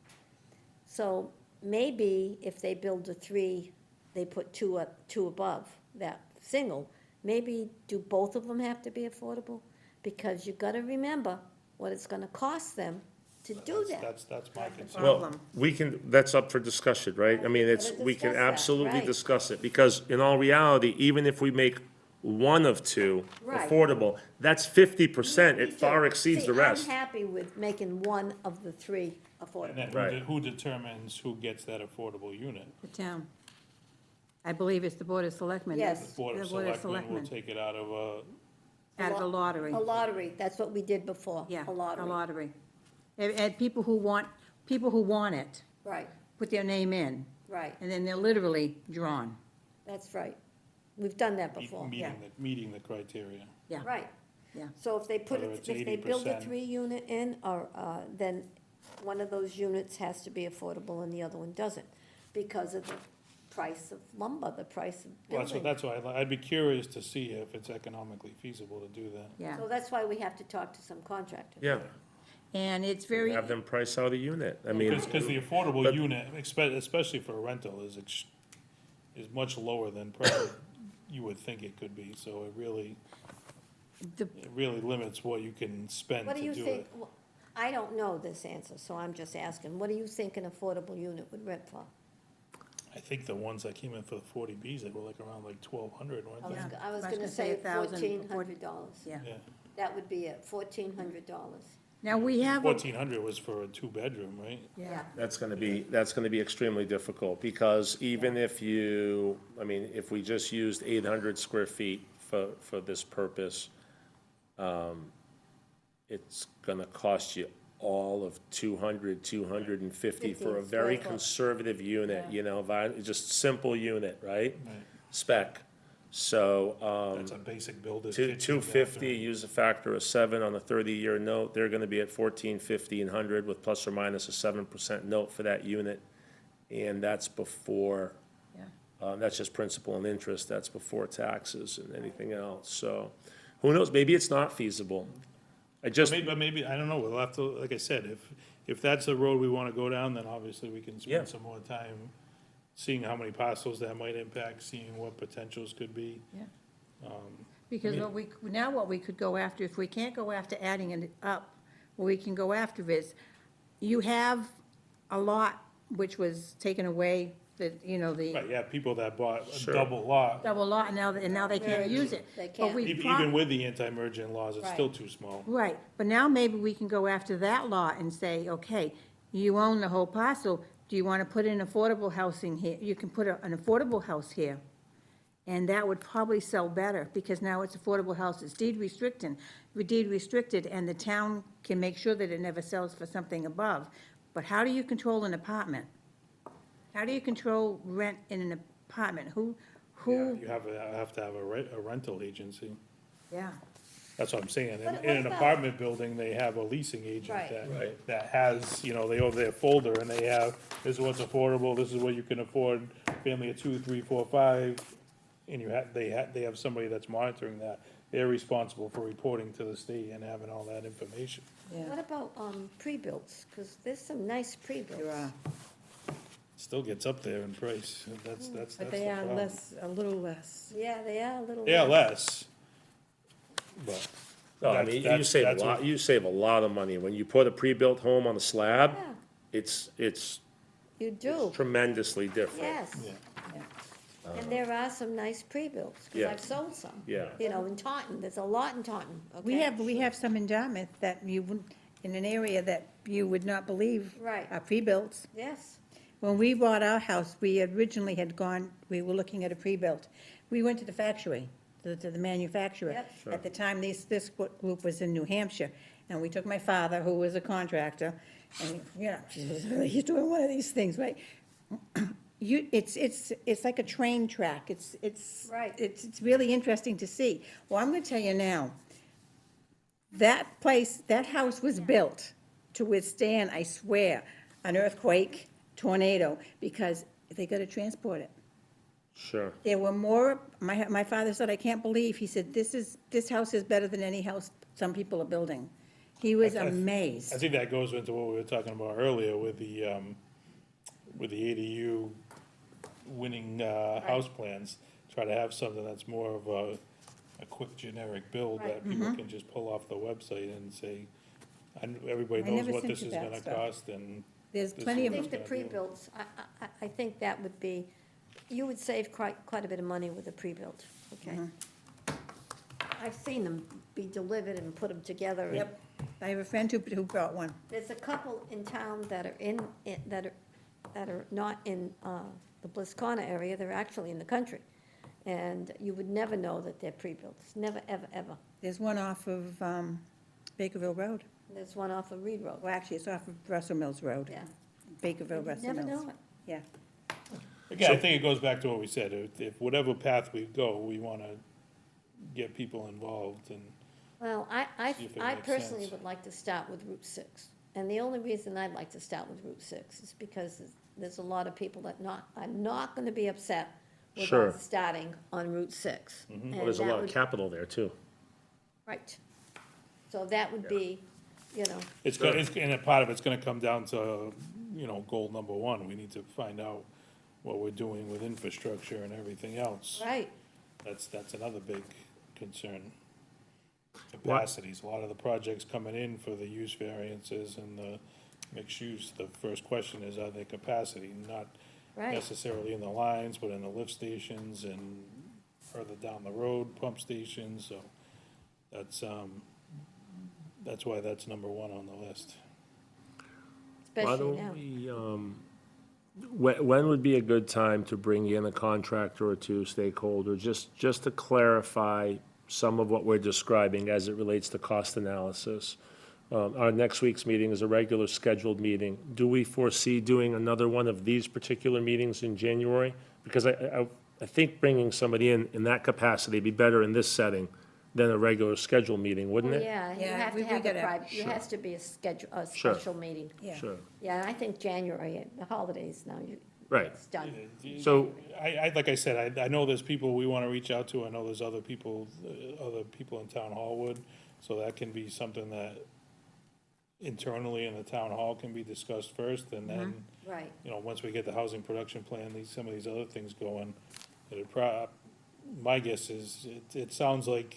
S4: So maybe if they build a 3, they put 2 above that single, maybe do both of them have to be affordable? Because you gotta remember what it's gonna cost them to do that.
S3: That's my concern.
S1: Well, we can, that's up for discussion, right? I mean, it's,
S4: Gotta
S1: we can
S4: discuss that,
S1: absolutely
S4: right.
S1: discuss it, because in all reality, even if we make one of 2
S4: Right.
S1: affordable, that's 50%,
S4: Me
S1: it far
S4: too.
S1: exceeds
S4: See,
S1: the rest.
S4: I'm happy with making one of the 3
S3: And
S4: affordable.
S3: then
S1: Right.
S3: who determines who gets that affordable unit?
S2: the town. I believe it's the Board of Selectmen.
S4: Yes.
S3: The Board of
S2: The
S3: Selectmen will take it out of
S2: Out of the lottery.
S4: A lottery, that's what we did before.
S2: Yeah,
S4: A lottery,
S2: And people who want it,
S4: right,
S2: put their name in,
S4: right,
S2: and then they're literally drawn.
S4: that's right. We've done that before,
S3: meeting the criteria.
S2: Yeah.
S4: right.
S2: Yeah.
S4: So if they put,
S3: Whether
S4: it-
S3: it's
S4: if they build a
S3: 80%.
S4: 3-unit in, or, then one of those units has to be affordable and the other one doesn't, because of the price of lumber, the price of
S3: Well,
S4: building.
S3: that's why I'd be curious to see if it's economically feasible to do that.
S2: Yeah,
S4: So that's why we have to talk to some contractor.
S1: Yeah,
S2: and it's very,
S1: have them price out a unit, I mean.
S3: Because the affordable
S1: But-
S3: unit, especially for a rental, is much lower than probably you would think it could be, so it really
S2: the,
S3: limits what you can spend
S4: What
S3: to
S4: do you
S3: do
S4: think,
S3: it.
S4: well, I don't know this answer, so I'm just asking, what do you think an affordable unit would rent for?
S3: I think the ones that came in for the 40Bs, they were like around like 1,200, weren't
S4: I
S3: they?
S4: was,
S2: Yeah.
S4: I was
S2: I was
S4: gonna
S2: gonna
S4: say
S2: say $1,000,
S4: $1,400.
S2: yeah.
S3: Yeah,
S4: That would be it, $1,400.
S2: Now, we have,
S3: 1,400 was for a 2-bedroom, right?
S2: yeah,
S1: That's gonna be extremely difficult, because even if you, I mean, if we just used 800 square feet for this purpose, it's gonna cost you all of 250 for a
S4: 15
S1: very
S4: square foot.
S1: conservative unit,
S4: Yeah.
S1: you know, just simple unit, right?
S3: Right.
S1: Spec, so,
S3: That's a basic builder.
S1: 250, use a factor of 7 on the 30-year note, they're gonna be at 1,450 and 100 with plus or minus a 7% note for that unit. And that's before,
S2: yeah.
S1: that's just principal and interest, that's before taxes and anything else, so. Who knows, maybe it's not feasible. I just,
S3: But maybe, I don't know, we'll have to, like I said, if that's the road we wanna go down, then obviously we can
S1: Yeah.
S3: spend some more time seeing how many parcels that might impact, seeing what potentials could be.
S2: Because what we could go after, if we can't go after adding it up, what we can go after is, you have a lot which was taken away the
S3: Right, yeah, people that bought a
S1: Sure.
S3: double lot,
S2: double lot, and now they can't
S4: Very
S2: use
S4: true.
S2: it.
S4: They
S2: But
S4: can't.
S2: we
S3: even with the anti-merger laws, it's
S4: Right.
S3: still too small.
S2: Right, but now maybe we can go after that lot and say, okay, you own the whole parcel, do you want to put in affordable housing here? You can put an affordable house here. And that would probably sell better, because now it's affordable house, it's deed restricted, and the town can make sure that it never sells for something above. But how do you control an apartment? How do you control rent in an apartment?
S3: Yeah,
S2: Who,
S3: you have to have a rental agency.
S2: yeah,
S3: That's what I'm saying.
S4: What
S3: In an
S4: about-
S3: apartment building, they have a leasing agent
S4: Right.
S3: that,
S1: Right.
S3: that has, they have their folder and they have, this is what's affordable, this is what you can afford, family of 2, 3, 4, 5. And they have somebody that's monitoring that. They're responsible for reporting to the state and having all that information.
S2: yeah,
S4: What about, pre-builts? Because there's some nice pre-builts.
S2: there are.
S3: Still gets up there in price. That's
S2: But
S3: the
S2: they are
S3: problem.
S2: less, a little less.
S4: Yeah, they are a little.
S3: They are less. But
S1: No, I
S3: That's-
S1: mean, you
S3: that's-
S1: save a
S3: that's
S1: lot,
S3: what-
S1: you save a lot of money. When you put a pre-built home on a slab,
S4: Yeah,
S1: it's
S4: you do,
S1: tremendously different.
S4: yes.
S3: Yeah.
S4: And there are some nice pre-builts, because
S1: Yeah.
S4: I've sold some.
S1: Yeah.
S4: You know, in Taunton, there's a lot in Taunton, okay?
S2: We have some in Dartmouth that you wouldn't, in an area that you would not believe.
S4: Right.
S2: Are pre-built.
S4: Yes,
S2: When we bought our house, we originally we were looking at a pre-built. We went to the factory, to the manufacturer.
S4: Yep.
S2: At the time, this group was in New Hampshire, and we took my father, who was a contractor, and, he's doing one of these things, right? It's like a train track,
S4: Right.
S2: it's really interesting to see. Well, I'm gonna tell you now, that house was built to withstand, I swear, an earthquake, tornado, because they gotta transport it.
S1: Sure.
S2: There were more, my father said, I can't believe, he said, this house is better than any house some people are building. He was
S3: I
S2: amazed.
S3: think that goes into what we were talking about earlier with the ADU winning, house plans. Try to have something that's more of a quick generic build that
S2: Mm-hmm.
S3: people can just pull off the website and say, everybody
S2: I
S3: knows
S2: never
S3: what
S2: sent
S3: this
S2: you
S3: is
S2: that
S3: gonna
S2: stuff.
S3: cost and.
S2: There's
S3: this
S2: plenty
S3: is
S4: I
S2: of,
S3: what
S4: think the
S3: it's gonna do.
S4: pre-builts, I think that would be, you would save quite a bit of money with a pre-built, okay?
S2: Mm-hmm.
S4: I've seen them be delivered and put them together.
S2: yep, I have a friend who bought one.
S4: There's a couple in town that are that are not in, the Bliss Corner area, they're actually in the country. And you would never know that they're pre-builts, never, ever, ever.
S2: There's one off of Bakerville Road.
S4: There's one off of Reed Road,
S2: Well, actually, it's off of Russell Mills Road.
S4: yeah.
S2: Bakerville,
S4: You'd
S2: Russell
S4: never
S2: Mills.
S4: know it.
S2: Yeah,
S3: Again, I think it goes back to what we said, if whatever path we go, we wanna get people involved and.
S4: Well,
S3: See if it
S4: I
S3: makes
S4: personally
S3: sense.
S4: would like to start with Route 6. And the only reason I'd like to start with Route 6 is because there's a lot of people that are not gonna be upset with
S1: Sure.
S4: us starting on Route 6. And
S1: Well, there's a
S4: that
S1: lot of
S4: would-
S1: capital there, too.
S4: Right. So that would be,
S3: And a part of it's gonna come down to, goal number one, we need to find out what we're doing with infrastructure and everything else.
S4: right,
S3: That's another big concern. Capacities, a lot of the projects coming in for the use variances and the mixed use, the first question is, are they capacity? Not
S4: right.
S3: necessarily in the lines, but in the lift stations and further down the road, pump stations, so that's why that's number one on the list.
S1: Why
S4: Especially now.
S1: don't we, when would be a good time to bring in a contractor or two, stakeholder, just to clarify some of what we're describing as it relates to cost analysis? Our next week's meeting is a regular scheduled meeting. Do we foresee doing another one of these particular meetings in January? Because I think bringing somebody in that capacity would be better in this setting than a regular scheduled meeting, wouldn't it?
S4: Yeah, you
S2: Yeah,
S4: have
S2: we
S4: to have a
S2: gotta-
S4: private, it
S1: Sure.
S4: has to be a
S1: Sure.
S4: special meeting.
S2: yeah.
S1: Sure,
S4: Yeah, I think January, the holidays now,
S1: right.
S4: it's done.
S1: So,
S3: Like I said, I know there's people we wanna reach out to, I know there's other people in town hall would, so that can be something that internally in the town hall can be discussed first, and then,
S4: Right,
S3: once we get the housing production plan, some of these other things going, my guess is, it sounds like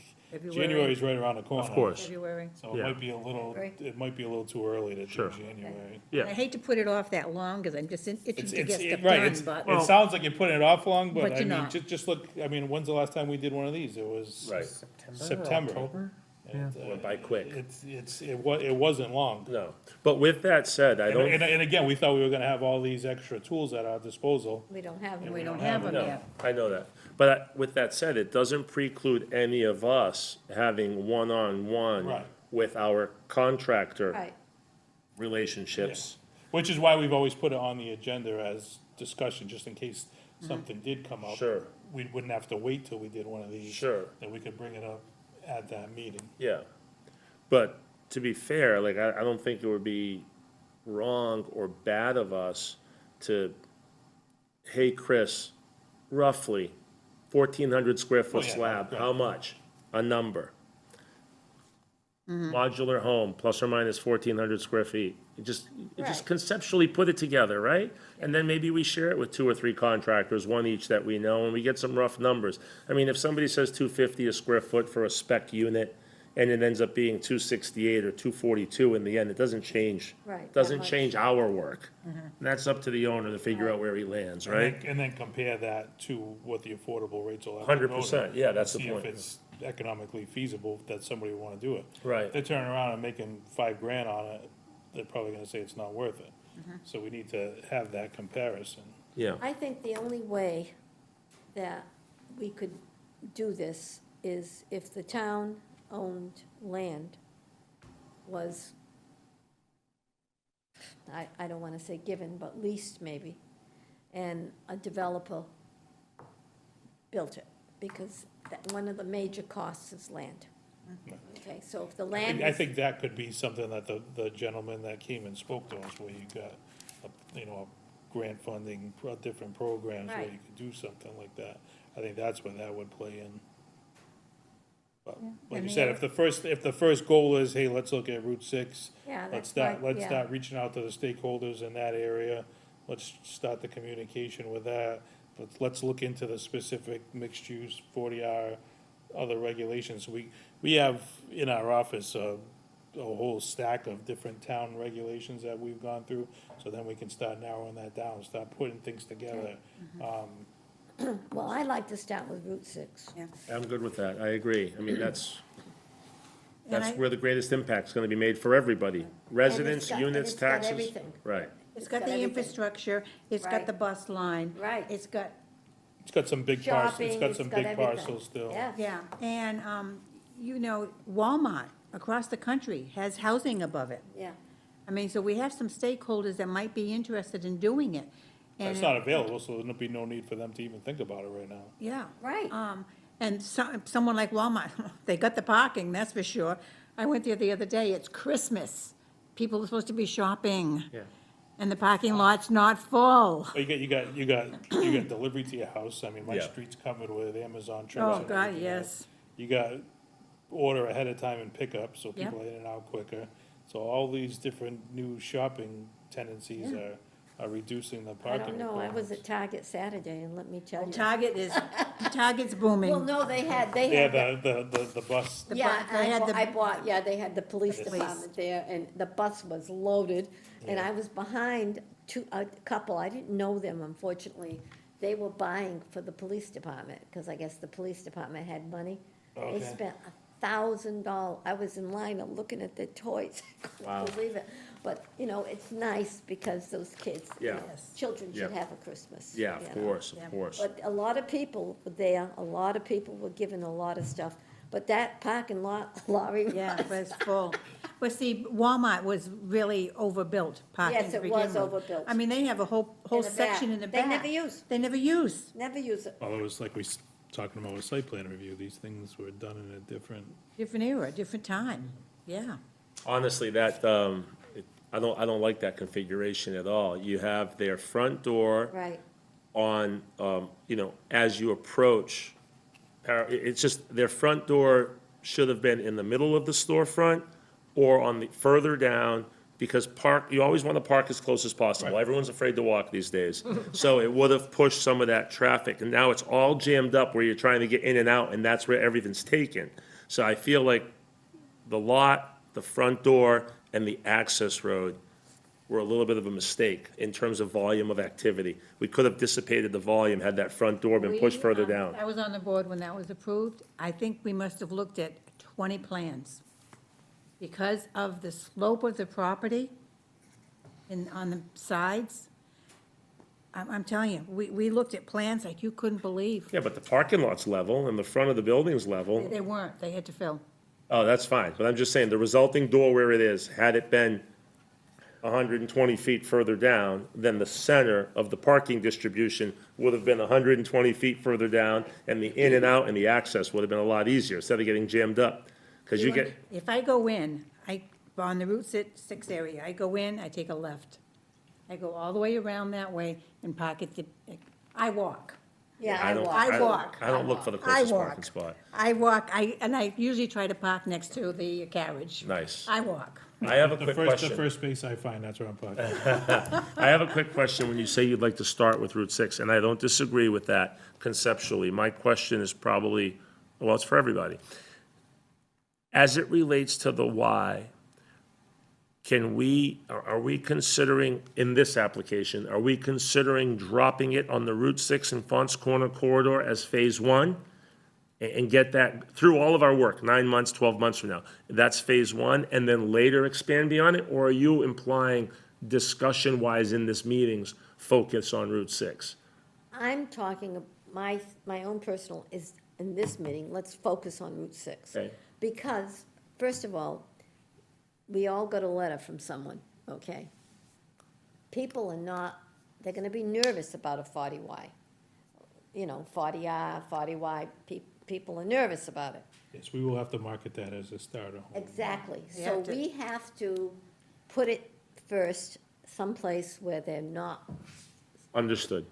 S3: January's right around the corner.
S1: Of course.
S2: February.
S3: So it
S1: Yeah.
S3: might be a little,
S4: Right.
S3: it might be a little too early to do
S1: Sure.
S3: January.
S2: I hate to put it off that long, because I'm just itching
S3: It's,
S2: to
S3: it's,
S2: get stuff
S3: right,
S2: done,
S3: it's,
S2: but.
S3: it sounds like you're putting it off long, but
S2: But
S3: I
S2: you're
S3: mean,
S2: not.
S3: just look, I mean, when's the last time we did one of these? It was.
S1: Right.
S3: September.
S5: October?
S3: And,
S1: Went by quick.
S3: It wasn't long.
S1: No. But with that said, I
S3: And,
S1: don't.
S3: and again, we thought we were gonna have all these extra tools at our disposal.
S4: We don't have them.
S2: We don't
S3: don't
S2: have
S3: have
S2: them
S1: No,
S2: yet.
S1: I know that. But with that said, it doesn't preclude any of us having one-on-one
S3: Right.
S1: with our contractor
S4: Right,
S1: relationships.
S3: Which is why we've always put it on the agenda as discussion, just in case something did come up.
S1: Sure.
S3: We wouldn't have to wait till we did one of these.
S1: Sure.
S3: That we could bring it up at that meeting.
S1: Yeah. But to be fair, like, I don't think it would be wrong or bad of us to, hey, Chris, roughly 1,400 square foot
S3: Oh, yeah,
S1: slab,
S3: right.
S1: how much? A number. Modular home, plus or minus 1,400 square feet. You just
S4: Right.
S1: conceptually put it together, right? And then maybe we share it with 2 or 3 contractors, one each that we know, and we get some rough numbers. I mean, if somebody says 250 a square foot for a spec unit, and it ends up being 268 or 242 in the end, it doesn't change.
S4: Right, that
S1: Doesn't
S4: much.
S1: change our work. And that's up to the owner to figure out where he lands, right?
S3: And then compare that to what the affordable rates will have. to go to,
S1: 100%, yeah, that's the
S3: See
S1: point.
S3: if it's economically feasible that somebody would wanna do it.
S1: Right.
S3: If they're turning around and making $5,000 on it, they're probably gonna say it's not worth it.
S4: Mm-hmm.
S3: So we need to have that comparison.
S1: Yeah,
S4: I think the only way that we could do this is if the town-owned land was, I don't wanna say given, but leased maybe, and a developer built it, because that, one of the major costs is land. Okay, so if the land
S3: I
S4: is,
S3: think that could be something that the gentleman that came and spoke to us, where you got, grant funding, different programs where
S4: Right.
S3: you could do something like that. I think that's where that would play in. But, like
S2: And
S3: you
S2: the
S3: said,
S2: other-
S3: if the first goal is, hey, let's look at Route 6,
S4: yeah,
S3: let's
S4: that's
S3: start,
S4: like,
S3: let's start reaching out to the stakeholders in that area, let's start the communication with that. Let's look into the specific mixed use, 40R, other regulations. We have in our office, a whole stack of different town regulations that we've gone through, so then we can start narrowing that down, start putting things together.
S4: Well, I like to start with Route 6.
S1: I'm good with that, I agree. I mean, that's
S2: I-
S1: where the greatest impact's gonna be made for everybody. Residents,
S4: and
S1: units,
S4: it's got
S1: taxes.
S4: everything.
S1: Right.
S2: It's got
S4: got
S2: the
S4: everything.
S2: infrastructure, it's got
S4: Right.
S2: the bus line.
S4: Right.
S2: It's got,
S3: It's got some big parcels, it's
S4: Shopping,
S3: got
S4: it's
S3: some
S4: got
S3: big
S4: everything.
S3: parcels still.
S4: Yeah,
S2: yeah, and, Walmart across the country has housing above it.
S4: yeah.
S2: I mean, so we have some stakeholders that might be interested in doing it. And
S3: It's not available, so there'll be no need for them to even think about it right now.
S2: Yeah.
S4: Right.
S2: And someone like Walmart, they got the parking, that's for sure. I went there the other day, it's Christmas. People are supposed to be shopping.
S1: Yeah.
S2: And the parking lot's not full.
S3: But you got delivery to your house, I mean, my
S1: Yeah.
S3: street's covered with Amazon trips.
S2: Oh,
S3: and
S2: God,
S3: everything else.
S2: yes.
S3: You got order ahead of time and pick up, so
S2: Yep.
S3: people are in and out quicker. So all these different new shopping tendencies are reducing the
S4: I
S3: parking
S4: don't know, I was
S3: requirements.
S4: at Target Saturday, and let me tell you.
S2: Target's booming.
S4: Well, no, they had
S3: Yeah,
S4: that.
S3: the bus,
S4: Yeah,
S2: they had the-
S4: I bought, yeah, they had the police
S2: Police.
S4: department there, and the bus was loaded, and I was behind a couple, I didn't know them, unfortunately. They were buying for the police department, because I guess the police department had money. They
S3: Okay.
S4: spent $1,000, I was in line, I'm looking at their toys, I
S1: Wow.
S4: couldn't believe it. But, it's nice, because those kids,
S1: Yeah.
S4: children should
S1: Yeah.
S4: have a Christmas.
S1: Yeah, of
S4: you know.
S1: course, of course.
S4: But a lot of people were there, a lot of people were given a lot of stuff, but that parking lot, Laurie.
S2: Yeah, it was full. But see, Walmart was really overbuilt parking
S4: Yes,
S2: to
S4: it
S2: begin
S4: was
S2: with.
S4: overbuilt.
S2: I mean, they have a whole
S4: In the
S2: section
S4: back.
S2: in the
S4: They
S2: back.
S4: never use.
S2: They never use.
S4: Never use it.
S3: well, it was like talking about a site plan review, these things were done in a different,
S2: Different era, different time, yeah.
S1: Honestly, that, I don't like that configuration at all. You have their front door
S4: Right,
S1: on, as you approach, it's just, their front door should have been in the middle of the storefront or on the, further down because you always want to park as close as possible. Everyone's afraid to walk these days. So it would have pushed some of that traffic, and now it's all jammed up where you're trying to get in and out, and that's where everything's taken. So I feel like the lot, the front door, and the access road were a little bit of a mistake in terms of volume of activity. We could have dissipated the volume had that front door been pushed further down.
S2: I was on the board when that was approved. I think we must have looked at 20 plans. Because of the slope of the property on the sides, I'm telling you, we looked at plans like you couldn't believe.
S1: Yeah, but the parking lot's level and the front of the building's level.
S2: They weren't, they had to fill.
S1: Oh, that's fine, but I'm just saying, the resulting door where it is, had it been 120 feet further down, then the center of the parking distribution would have been 120 feet further down, and the in and out and the access would have been a lot easier, instead of getting jammed up. Because you get,
S2: If I go in, on the Route 6 area, I go in, I take a left. I go all the way around that way and park at I walk.
S4: Yeah,
S1: I don't,
S2: I walk.
S1: I don't look for the
S2: I
S1: closest parking
S2: walk.
S1: spot.
S2: I walk, and I usually try to park next to the carriage.
S1: Nice.
S2: I walk.
S1: I have a
S3: The
S1: quick
S3: first, the
S1: question.
S3: first space I find, that's where I'm parking.
S1: I have a quick question when you say you'd like to start with Route 6, and I don't disagree with that conceptually. My question is probably, well, it's for everybody. As it relates to the why, are we considering, in this application, are we considering dropping it on the Route 6 and Fons Corner corridor as Phase 1? And get that through all of our work, 9 months, 12 months from now? That's Phase 1, and then later expand beyond it? Or are you implying discussion-wise in this meetings, focus on Route 6?
S4: I'm talking, my own personal is, in this meeting, let's focus on Route 6.
S1: Okay.
S4: Because, first of all, we all got a letter from someone, okay? People are not, they're gonna be nervous about a 40Y. You know, 40R, 40Y, people are nervous about it.
S3: Yes, we will have to market that as a starter.
S4: Exactly.
S2: You
S4: So
S2: have to-
S4: we have to put it first someplace where they're not,
S1: Understood.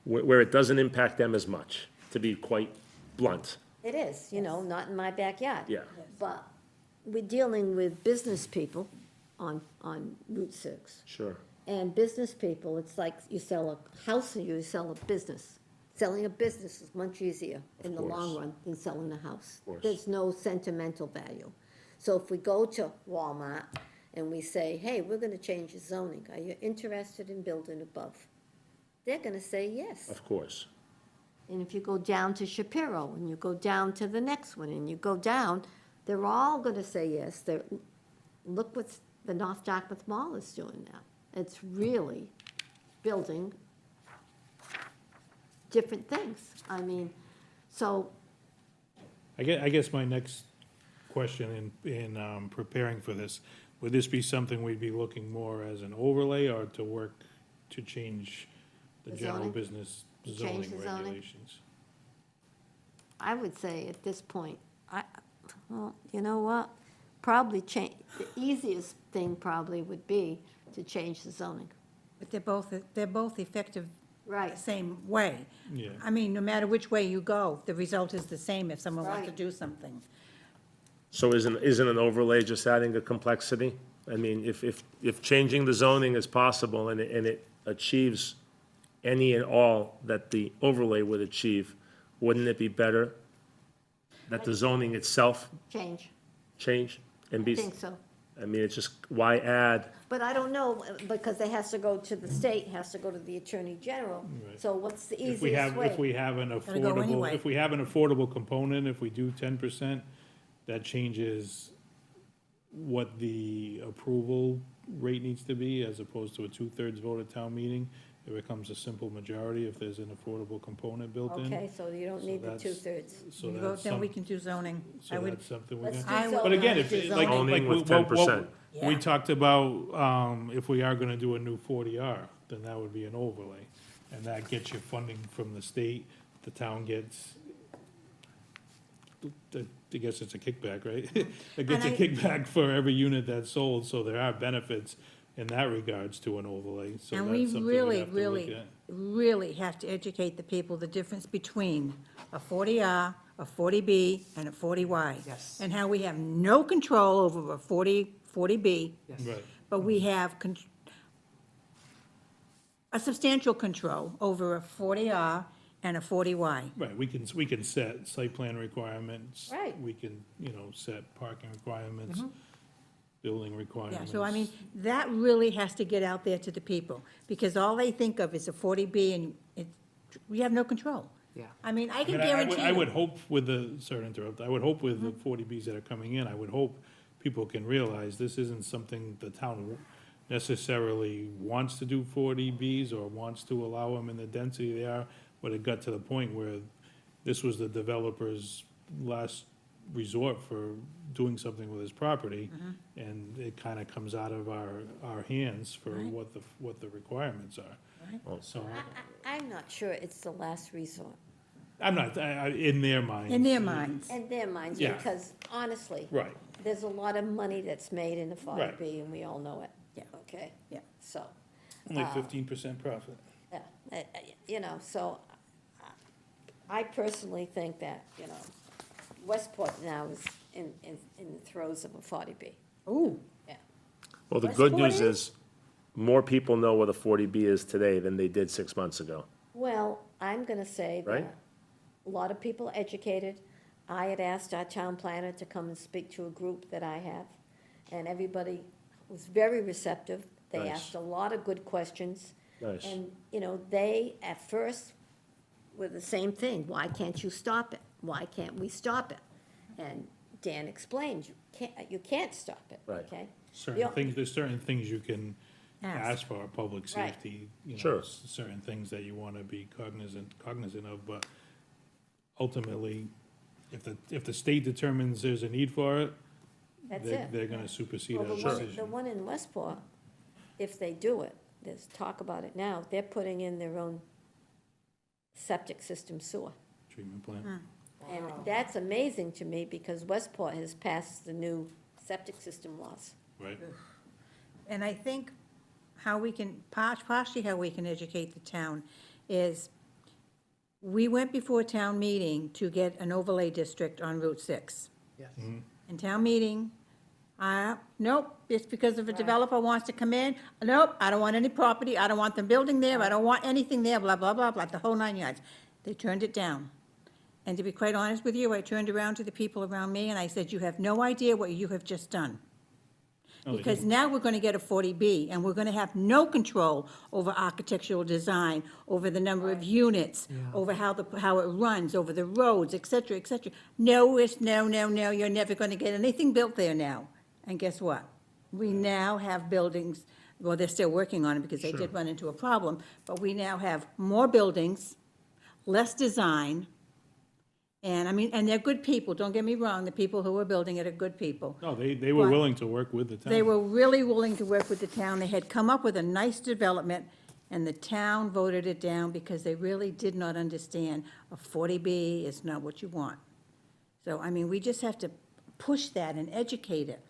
S1: Where it doesn't impact them as much, to be quite blunt.
S4: it is, you know, not in my backyard.
S1: Yeah.
S4: But we're dealing with business people on Route 6.
S1: Sure.
S4: And business people, it's like you sell a house or you sell a business. Selling a business is much easier in the long
S1: course.
S4: run than selling a house.
S1: course.
S4: There's no sentimental value. So if we go to Walmart and we say, hey, we're gonna change the zoning, are you interested in building above? They're gonna say yes.
S1: Of course.
S4: And if you go down to Shapiro, and you go down to the next one, and you go down, they're all gonna say yes. Look what the North Dartmouth Mall is doing now. It's really building different things. I mean, so,
S3: I guess my next question in preparing for this, would this be something we'd be looking more as an overlay or to work to change the
S4: The
S3: general
S4: zoning?
S3: business
S4: To change
S3: zoning
S4: the zoning?
S3: regulations?
S4: I would say at this point, well, you know what? Probably change, the easiest thing probably would be to change the zoning.
S2: But they're both effective
S4: Right.
S2: the same way.
S3: Yeah.
S2: I mean, no matter which way you go, the result is the same if someone wants to
S4: Right.
S2: do something.
S1: So isn't an overlay just adding a complexity? I mean, if changing the zoning is possible and it achieves any and all that the overlay would achieve, wouldn't it be better that the zoning itself
S4: Change,
S1: change and
S4: I
S1: be?
S4: think so.
S1: I mean, it's just, why add?
S4: But I don't know, because it has to go to the state, has to go to the Attorney General.
S3: Right.
S4: So what's the
S3: If we
S4: easiest
S3: have,
S4: way?
S3: if we have an
S2: go
S3: affordable,
S2: anyway.
S3: if we have an affordable component, if we do 10%, that changes what the approval rate needs to be as opposed to a 2/3 vote at town meeting. It becomes a simple majority if there's an affordable component built in.
S4: Okay, so you don't
S3: So
S4: need the
S3: that's-
S4: 2/3.
S3: So
S2: You go-
S3: that's
S2: Then we
S3: some,
S2: can do zoning. I
S3: so
S2: would,
S3: that's something we
S4: Let's
S3: can.
S4: do
S2: I would-
S4: zoning.
S3: But again, if,
S4: Let's do
S3: like,
S4: zoning.
S1: Zoning with
S3: what
S1: 10%.
S3: we
S2: Yeah.
S3: talked about, if we are gonna do a new 40R, then that would be an overlay. And that gets you funding from the state, the town gets, I guess it's a kickback, right? It gets a
S2: And I-
S3: kickback for every unit that's sold, so there are benefits in that regards to an overlay, so
S2: and we
S3: that's something we
S2: really,
S3: have to look
S2: really,
S3: at.
S2: really have to educate the people the difference between a 40R, a 40B, and a 40Y.
S6: Yes.
S2: And how we have no control over a 40B.
S3: Right,
S2: but we have a substantial control over a 40R and a 40Y.
S3: Right, we can set site plan requirements.
S4: Right.
S3: We can, set parking requirements, building
S2: Yeah,
S3: requirements.
S2: so I mean, that really has to get out there to the people, because all they think of is a 40B, and we have no control.
S6: Yeah.
S2: I mean, I
S3: I
S2: can
S3: mean,
S2: guarantee
S3: I would
S2: you.
S3: hope with the, sorry to interrupt, I would hope with the 40Bs that are coming in, I would hope people can realize this isn't something the town necessarily wants to do 40Bs or wants to allow them in the density they are, but it got to the point where this was the developer's last resort for doing something with his property, and it kind of comes out of our hands for
S2: Right.
S3: what the requirements are. So,
S4: I'm not sure it's the last resort
S3: I'm not, in their minds.
S2: In their minds.
S4: in their minds,
S3: Yeah.
S4: because honestly,
S3: Right,
S4: there's a lot of money that's made in the 40B, and we all know it.
S2: Yeah.
S4: Okay?
S2: Yeah.
S4: So,
S3: only 15% profit.
S4: yeah, so I personally think that, Westport now is in the throes of a 40B.
S2: Ooh,
S4: Yeah.
S1: Well, the
S2: Westport
S1: good news
S2: is?
S1: is, more people know what a 40B is today than they did 6 months ago.
S4: Well, I'm gonna say
S1: Right.
S4: that a lot of people are educated. I had asked our town planner to come and speak to a group that I have, and everybody was very receptive. They
S1: Nice.
S4: asked a lot of good questions.
S1: Nice.
S4: And, they, at first, were the same thing, why can't you stop it? Why can't we stop it? And Dan explained, you can't stop it,
S1: Right.
S4: okay?
S3: Certain
S4: Yeah.
S3: things, there's certain things you can
S2: Ask.
S3: ask for, public
S4: Right.
S3: safety,
S1: Sure.
S3: certain things that you want to be cognizant of, but ultimately, if the state determines there's a need for it,
S4: That's it.
S3: they're going to supersede
S4: Well,
S3: our
S4: the
S3: decision.
S4: one in Westport, if they do it, there's talk about it now, they're putting in their own septic system sewer.
S3: Treatment plan.
S4: And that's amazing to me, because Westport has passed the new septic system laws.
S3: Right?
S2: and I think how we can, partially how we can educate the town is, we went before town meeting to get an overlay district on Route 6.
S5: Yes.
S2: In town meeting, nope, it's because if a developer wants to come in, nope, I don't want any property, I don't want them building there, I don't want anything there, blah, blah, blah, blah, the whole 9 yards. They turned it down. And to be quite honest with you, I turned around to the people around me and I said, you have no idea what you have just done.
S3: No, they
S2: Because
S3: didn't.
S2: now we're gonna get a 40B, and we're gonna have no control over architectural design, over the number of units, over how it runs, over the roads, et cetera, et cetera. No, you're never gonna get anything built there now. And guess what? We now have buildings, well, they're still working on it because they did run into a problem, but we now have more buildings, less design, and I mean, and they're good people, don't get me wrong, the people who are building it are good people.
S3: No, they were
S2: But-
S3: willing to work with the town.
S2: They were really willing to work with the town. They had come up with a nice development, and the town voted it down because they really did not understand a 40B is not what you want. So, I mean, we just have to push that and educate it.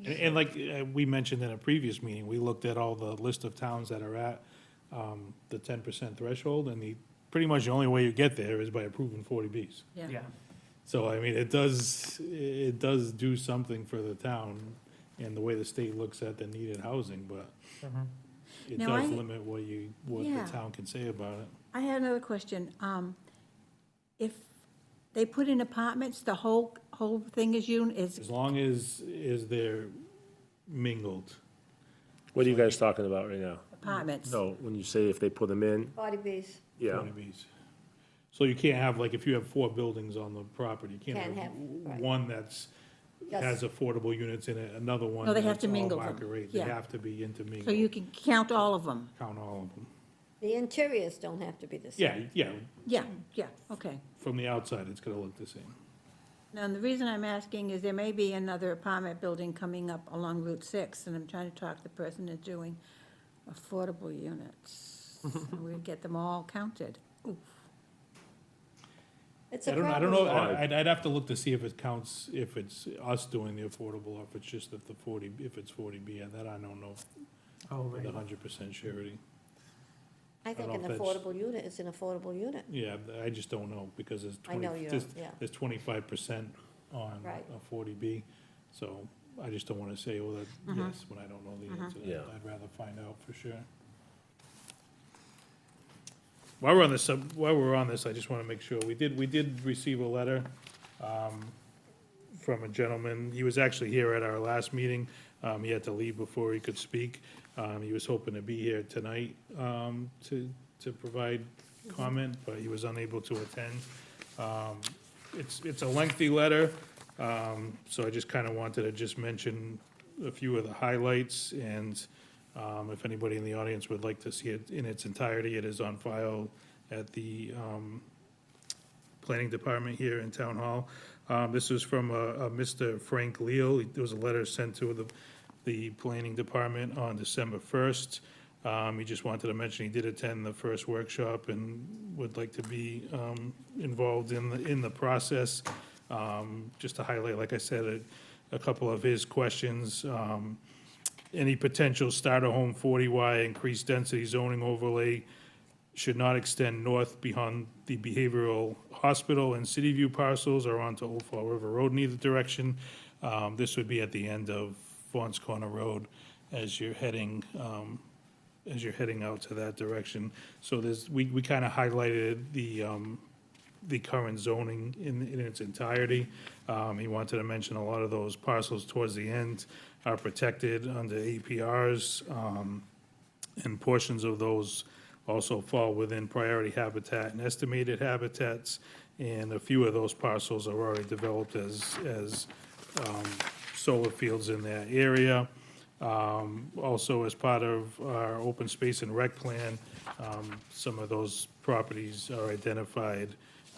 S3: And like we mentioned in a previous meeting, we looked at all the list of towns that are at the 10% threshold, and pretty much the only way you get there is by approving 40Bs.
S6: Yeah.
S3: So, I mean, it does do something for the town and the way the state looks at the needed housing, but it
S2: Now,
S3: does
S2: I-
S3: limit what
S2: Yeah.
S3: the town can say about it.
S2: I had another question. If they put in apartments, the whole thing is
S3: As long as they're mingled.
S1: What are you guys talking about right now?
S2: apartments?
S1: No, when you say if they put them in,
S4: 40Bs,
S1: yeah.
S3: 40Bs. So you can't have, like, if you have 4 buildings on the property, you can't
S4: Can't
S3: have
S4: have, right.
S3: one that's, has affordable units in it, another one
S2: No, they have
S3: that's
S2: to
S3: all
S2: mingle them.
S3: market rate. They
S2: Yeah.
S3: have to be intermingled.
S2: So you can count all of them?
S3: Count all of them.
S4: the interiors don't have to be the same.
S3: Yeah,
S2: Yeah, okay.
S3: from the outside, it's gonna look the same.
S2: Now, and the reason I'm asking is there may be another apartment building coming up along Route 6, and I'm trying to talk to the person that's doing affordable units. And we'll get them all counted. Oof.
S4: It's a
S3: I
S4: problem.
S3: don't know, I'd have to look to see if it counts, if it's us doing the affordable, or if it's just if it's 40B, and that I don't know
S6: Oh,
S3: with
S6: right.
S3: 100% surety.
S4: I think
S3: don't
S4: an
S3: know if
S4: affordable unit is an affordable unit.
S3: Yeah, I just don't know, because
S4: I know you don't, yeah.
S3: there's 25% on
S4: Right.
S3: a 40B, so I just don't wanna say, well, that, yes, when I don't know the answer.
S1: Yeah.
S3: I'd rather find out for sure. While we're on this, I just wanna make sure, we did receive a letter, from a gentleman. He was actually here at our last meeting. He had to leave before he could speak. He was hoping to be here tonight, to provide comment, but he was unable to attend. It's a lengthy letter, so I just kind of wanted to just mention a few of the highlights, and if anybody in the audience would like to see it in its entirety, it is on file at the Planning Department here in Town Hall. This is from a Mr. Frank Leal. There was a letter sent to the Planning Department on December 1st. He just wanted to mention he did attend the first workshop and would like to be involved in the process. Just to highlight, like I said, a couple of his questions. Any potential starter home 40Y increased density zoning overlay should not extend north beyond the behavioral hospital and City View parcels or onto Old Fall River Road in either direction. This would be at the end of Vaughn's Corner Road as you're heading out to that direction. So we kind of highlighted the current zoning in its entirety. He wanted to mention a lot of those parcels towards the end are protected under APRs, and portions of those also fall within priority habitat and estimated habitats, and a few of those parcels are already developed as solar fields in that area. Also, as part of our open space and rec plan, some of those properties are identified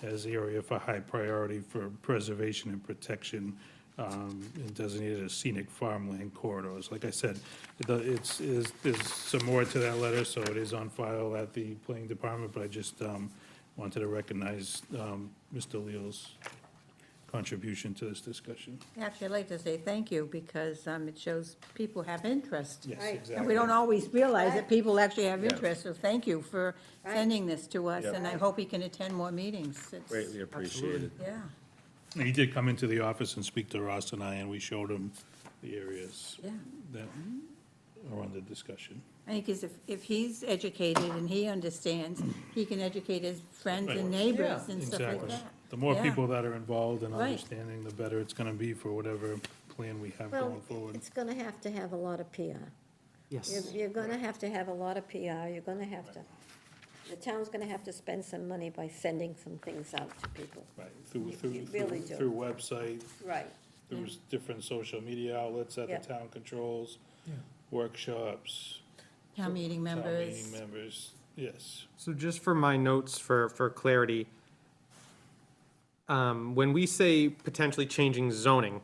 S3: as area for high priority for preservation and protection, and designated as scenic farmland corridors. Like I said, there's some more to that letter, so it is on file at the planning department, but I just wanted to recognize Mr. Leal's contribution to this discussion.
S2: Actually, I'd like to say thank you, because it shows people have interest.
S3: Yes,
S4: Right.
S3: exactly.
S2: And we don't always realize that people actually have
S1: Yeah.
S2: interest, so thank you for
S4: Right.
S2: sending this to us,
S1: Yep.
S2: and I hope he can attend more meetings. It's-
S1: Greatly appreciated.
S2: Yeah,
S3: He did come into the office and speak to Ross and I, and we showed him the areas
S2: yeah.
S3: that are under discussion.
S2: I think if he's educated and he understands, he can educate his friends and neighbors and stuff like
S3: Exactly.
S2: that.
S3: The more
S2: Yeah.
S3: people that are involved and
S2: Right.
S3: understanding, the better it's gonna be for whatever plan we have
S4: Well,
S3: going forward.
S4: it's gonna have to have a lot of PR.
S5: Yes.
S4: You're gonna have to have a lot of PR, you're gonna have to, the town's gonna have to spend some money by sending some things out to people.
S3: Right,
S4: You really do.
S3: through website,
S4: Right.
S3: through different social media outlets that the
S4: Yeah.
S3: town controls, workshops.
S2: Town meeting
S3: Town
S2: members.
S3: meeting members, yes.
S5: So just for my notes for clarity, when we say potentially changing zoning,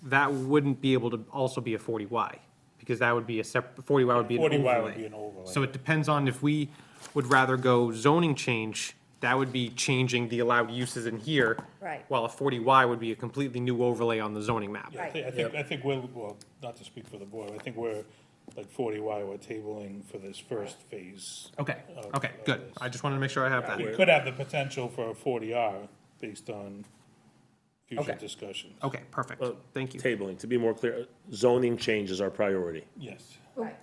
S5: that wouldn't be able to also be a 40Y, because that would be a separate, 40Y would be an
S3: 40Y would be
S5: overlay.
S3: an overlay.
S5: So it depends on if we would rather go zoning change, that would be changing the allowed uses in here.
S4: Right.
S5: While a 40Y would be a completely new overlay on the zoning map.
S3: Yeah, I think we're, well, not to speak for the board, I think we're, like 40Y, we're tabling for this first phase.
S5: Okay,
S3: of-
S5: okay,
S3: of
S5: good.
S3: this.
S5: I just wanted to make sure I have
S3: We
S5: that.
S3: could have the potential for a 40R based on future
S5: Okay.
S3: discussions.
S5: Okay, perfect. Thank you.
S1: Tabling, to be more clear, zoning change is our priority.
S3: Yes.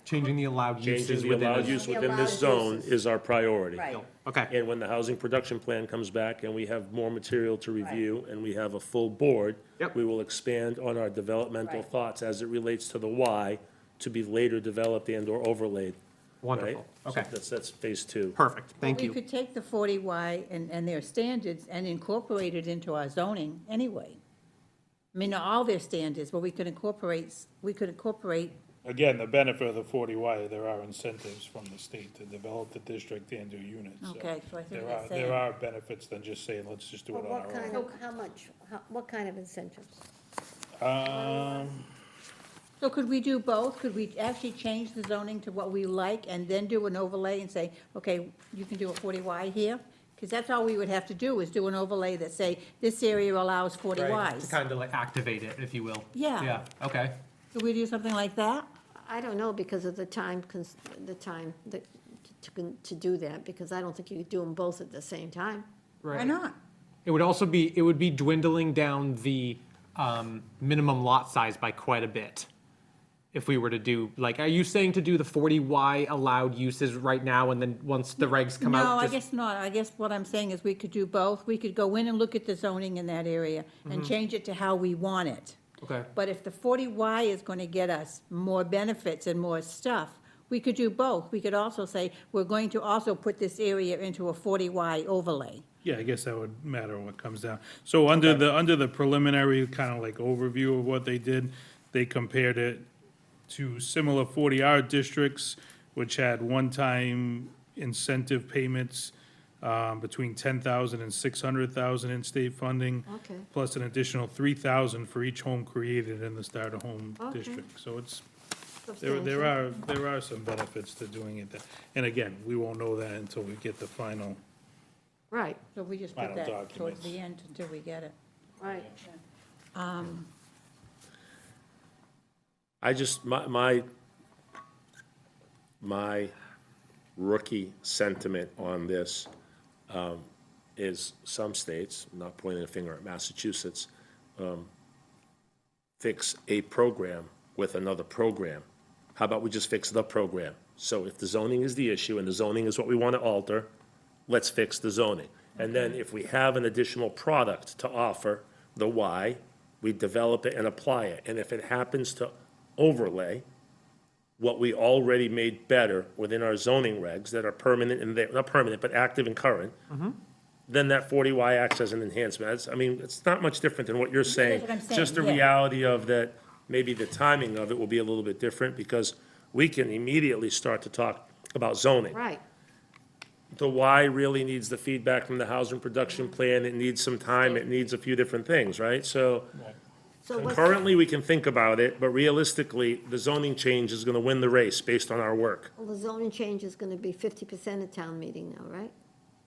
S5: Changing the allowed uses
S1: Changing the
S5: within.
S1: allowed
S5: the-
S1: use
S4: The
S1: within this
S4: allowed
S1: zone
S4: uses.
S1: is our priority.
S4: Right.
S5: Okay,
S1: And when the housing production plan comes back and we have more material to review and we have a full board,
S5: Yep.
S1: we will expand on our developmental
S4: Right.
S1: thoughts as it relates to the why to be later developed and/or overlaid, right?
S5: wonderful.
S1: So
S5: Okay,
S1: that's phase two.
S5: perfect. Thank
S2: We
S5: you.
S2: could take the 40Y and their standards and incorporate it into our zoning anyway. I mean, not all their standards, but we could incorporate,
S3: Again, the benefit of the 40Y, there are incentives from the state to develop the district and do units. So
S2: Okay, so I think
S3: There
S2: that's
S3: are,
S2: saying-
S3: there are benefits than just saying, let's just do
S4: Well,
S3: it on
S4: what
S3: our
S4: kind
S3: own.
S4: of, how much, what kind of incentives?
S2: so could we do both? Could we actually change the zoning to what we like and then do an overlay and say, okay, you can do a 40Y here? Because that's all we would have to do, is do an overlay that say, this area allows
S5: Right,
S2: 40Ys.
S5: to kind of like activate it, if you will.
S2: Yeah.
S5: Yeah, okay.
S2: Could we do something like that?
S4: I don't know, because of the time, to do that, because I don't think you could do them both at the same time.
S2: Why
S5: Right.
S2: not?
S5: It would also be, it would be dwindling down the
S6: minimum lot size by quite a bit. If we were to do, like, are you saying to do the 40Y allowed uses right now, and then once the regs come out?
S2: No, I
S6: just-
S2: guess not. I guess what I'm saying is we could do both. We could go in and look at the zoning in that area and change it to how we want it.
S6: Okay.
S2: But if the 40Y is going to get us more benefits and more stuff, we could do both. We could also say, we're going to also put this area into a 40Y overlay.
S3: Yeah, I guess that would matter what comes down. So under the preliminary kind of like overview of what they did, they compared it to similar 40R districts, which had one-time incentive payments between $10,000 and $600,000 in state funding.
S4: Okay.
S3: Plus an additional $3,000 for each home created in the starter home
S4: Okay.
S3: district. So it's,
S4: Substantial.
S3: there are some benefits to doing it. And again, we won't know that until we get the final.
S4: Right,
S2: So we just put
S3: Final
S2: that towards
S3: documents.
S2: the end until we get it.
S4: right.
S1: I just, my rookie sentiment on this is some states, not pointing a finger at Massachusetts, fix a program with another program. How about we just fix the program? So if the zoning is the issue and the zoning is what we want to alter, let's fix the zoning. And then if we have an additional product to offer, the Y, we develop it and apply it. And if it happens to overlay what we already made better within our zoning regs that are permanent and they're, not permanent, but active and current, then that 40Y acts as an enhancement. I mean, it's not much different than what you're saying.
S2: what I'm
S1: It's just the
S2: saying, yeah.
S1: reality of that, maybe the timing of it will be a little bit different because we can immediately start to talk about zoning.
S4: Right,
S1: The Y really needs the feedback from the housing production plan, it needs some time, it needs a few different things, right? So
S4: so what's,
S1: currently, we can think about it, but realistically, the zoning change is gonna win the race based on our work.
S4: well, the zoning change is gonna be 50% of town meeting now, right?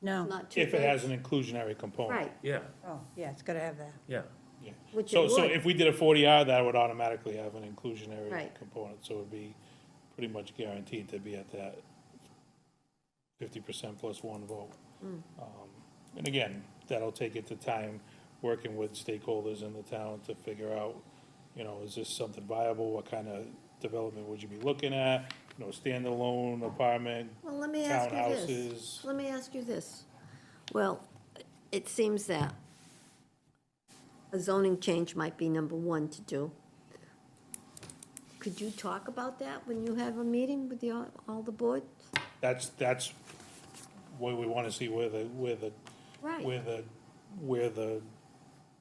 S2: No.
S4: Not two
S3: If it has an inclusionary component.
S4: Right,
S1: Yeah,
S2: Oh, yeah, it's got to have that.
S1: yeah.
S3: Yeah.
S4: which
S3: So,
S4: it
S3: so
S4: would.
S3: if we did a 40R, that would automatically have an inclusionary
S4: Right.
S3: component, so it'd be pretty much guaranteed to be at that 50% plus one vote.
S4: Mm.
S3: And again, that'll take it to time, working with stakeholders in the town to figure out, you know, is this something viable? What kind of development would you be looking at? You know, standalone apartment,
S4: Well, let me ask you this.
S3: townhouses.
S4: Let me ask you this. Well, it seems that a zoning change might be number one to do. Could you talk about that when you have a meeting with all the boards?
S3: That's what we want to see where the,
S4: Right.
S3: where the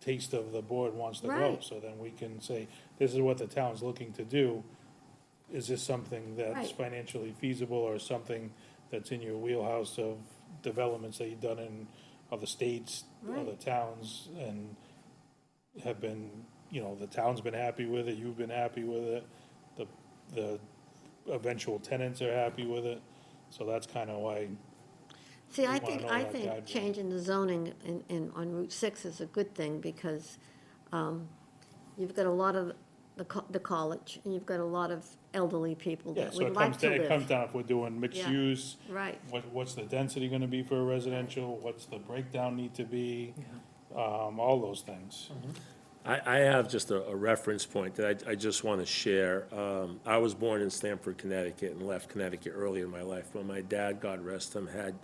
S3: taste of the board wants to go.
S4: Right.
S3: So then we can say, this is what the town's looking to do. Is this something that's
S4: Right.
S3: financially feasible or something that's in your wheelhouse of developments that you've done in other states, other
S4: Right.
S3: towns, and have been, you know, the town's been happy with it, you've been happy with it, the eventual tenants are happy with it. So that's kind of why,
S4: See,
S3: We
S4: I
S3: wanna
S4: think,
S3: know
S4: I
S3: that
S4: think
S3: guideline.
S4: changing the zoning on Route 6 is a good thing, because you've got a lot of the college, and you've got a lot of elderly people
S3: yeah,
S4: that
S3: so
S4: would
S3: it
S4: like
S3: comes,
S4: to
S3: it comes
S4: live.
S3: down if we're doing mixed
S4: Yeah.
S3: use,
S4: Right,
S3: what's the density gonna be for a residential, what's the breakdown need to be, all those things.
S1: I have just a reference point that I just want to share. I was born in Stamford, Connecticut, and left Connecticut early in my life. But my dad, God rest him, had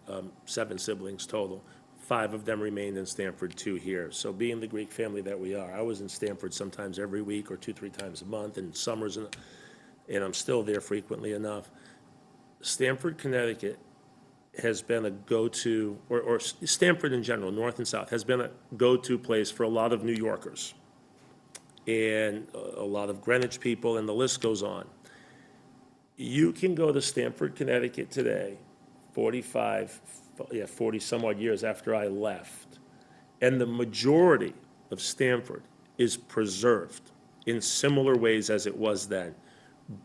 S1: 7 siblings total. 5 of them remained in Stamford, 2 here. So being the Greek family that we are, I was in Stamford sometimes every week or 2-3 times a month, and summers, and I'm still there frequently enough. Stamford, Connecticut has been a go-to, or Stamford in general, north and south, has been a go-to place for a lot of New Yorkers and a lot of Greenwich people, and the list goes on. You can go to Stamford, Connecticut today, 40 some odd years after I left, and the majority of Stamford is preserved in similar ways as it was then.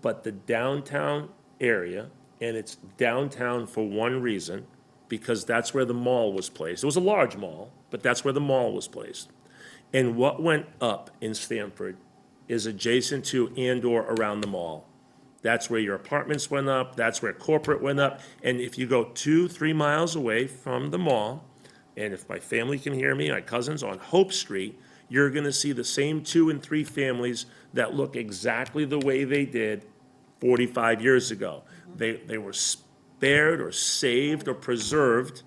S1: But the downtown area, and it's downtown for one reason, because that's where the mall was placed. It was a large mall, but that's where the mall was placed. And what went up in Stamford is adjacent to and/or around the mall. That's where your apartments went up, that's where corporate went up. And if you go 2-3 miles away from the mall, and if my family can hear me, my cousins on Hope Street, you're gonna see the same 2 and 3 families that look exactly the way they did 45 years ago. They were spared or saved or preserved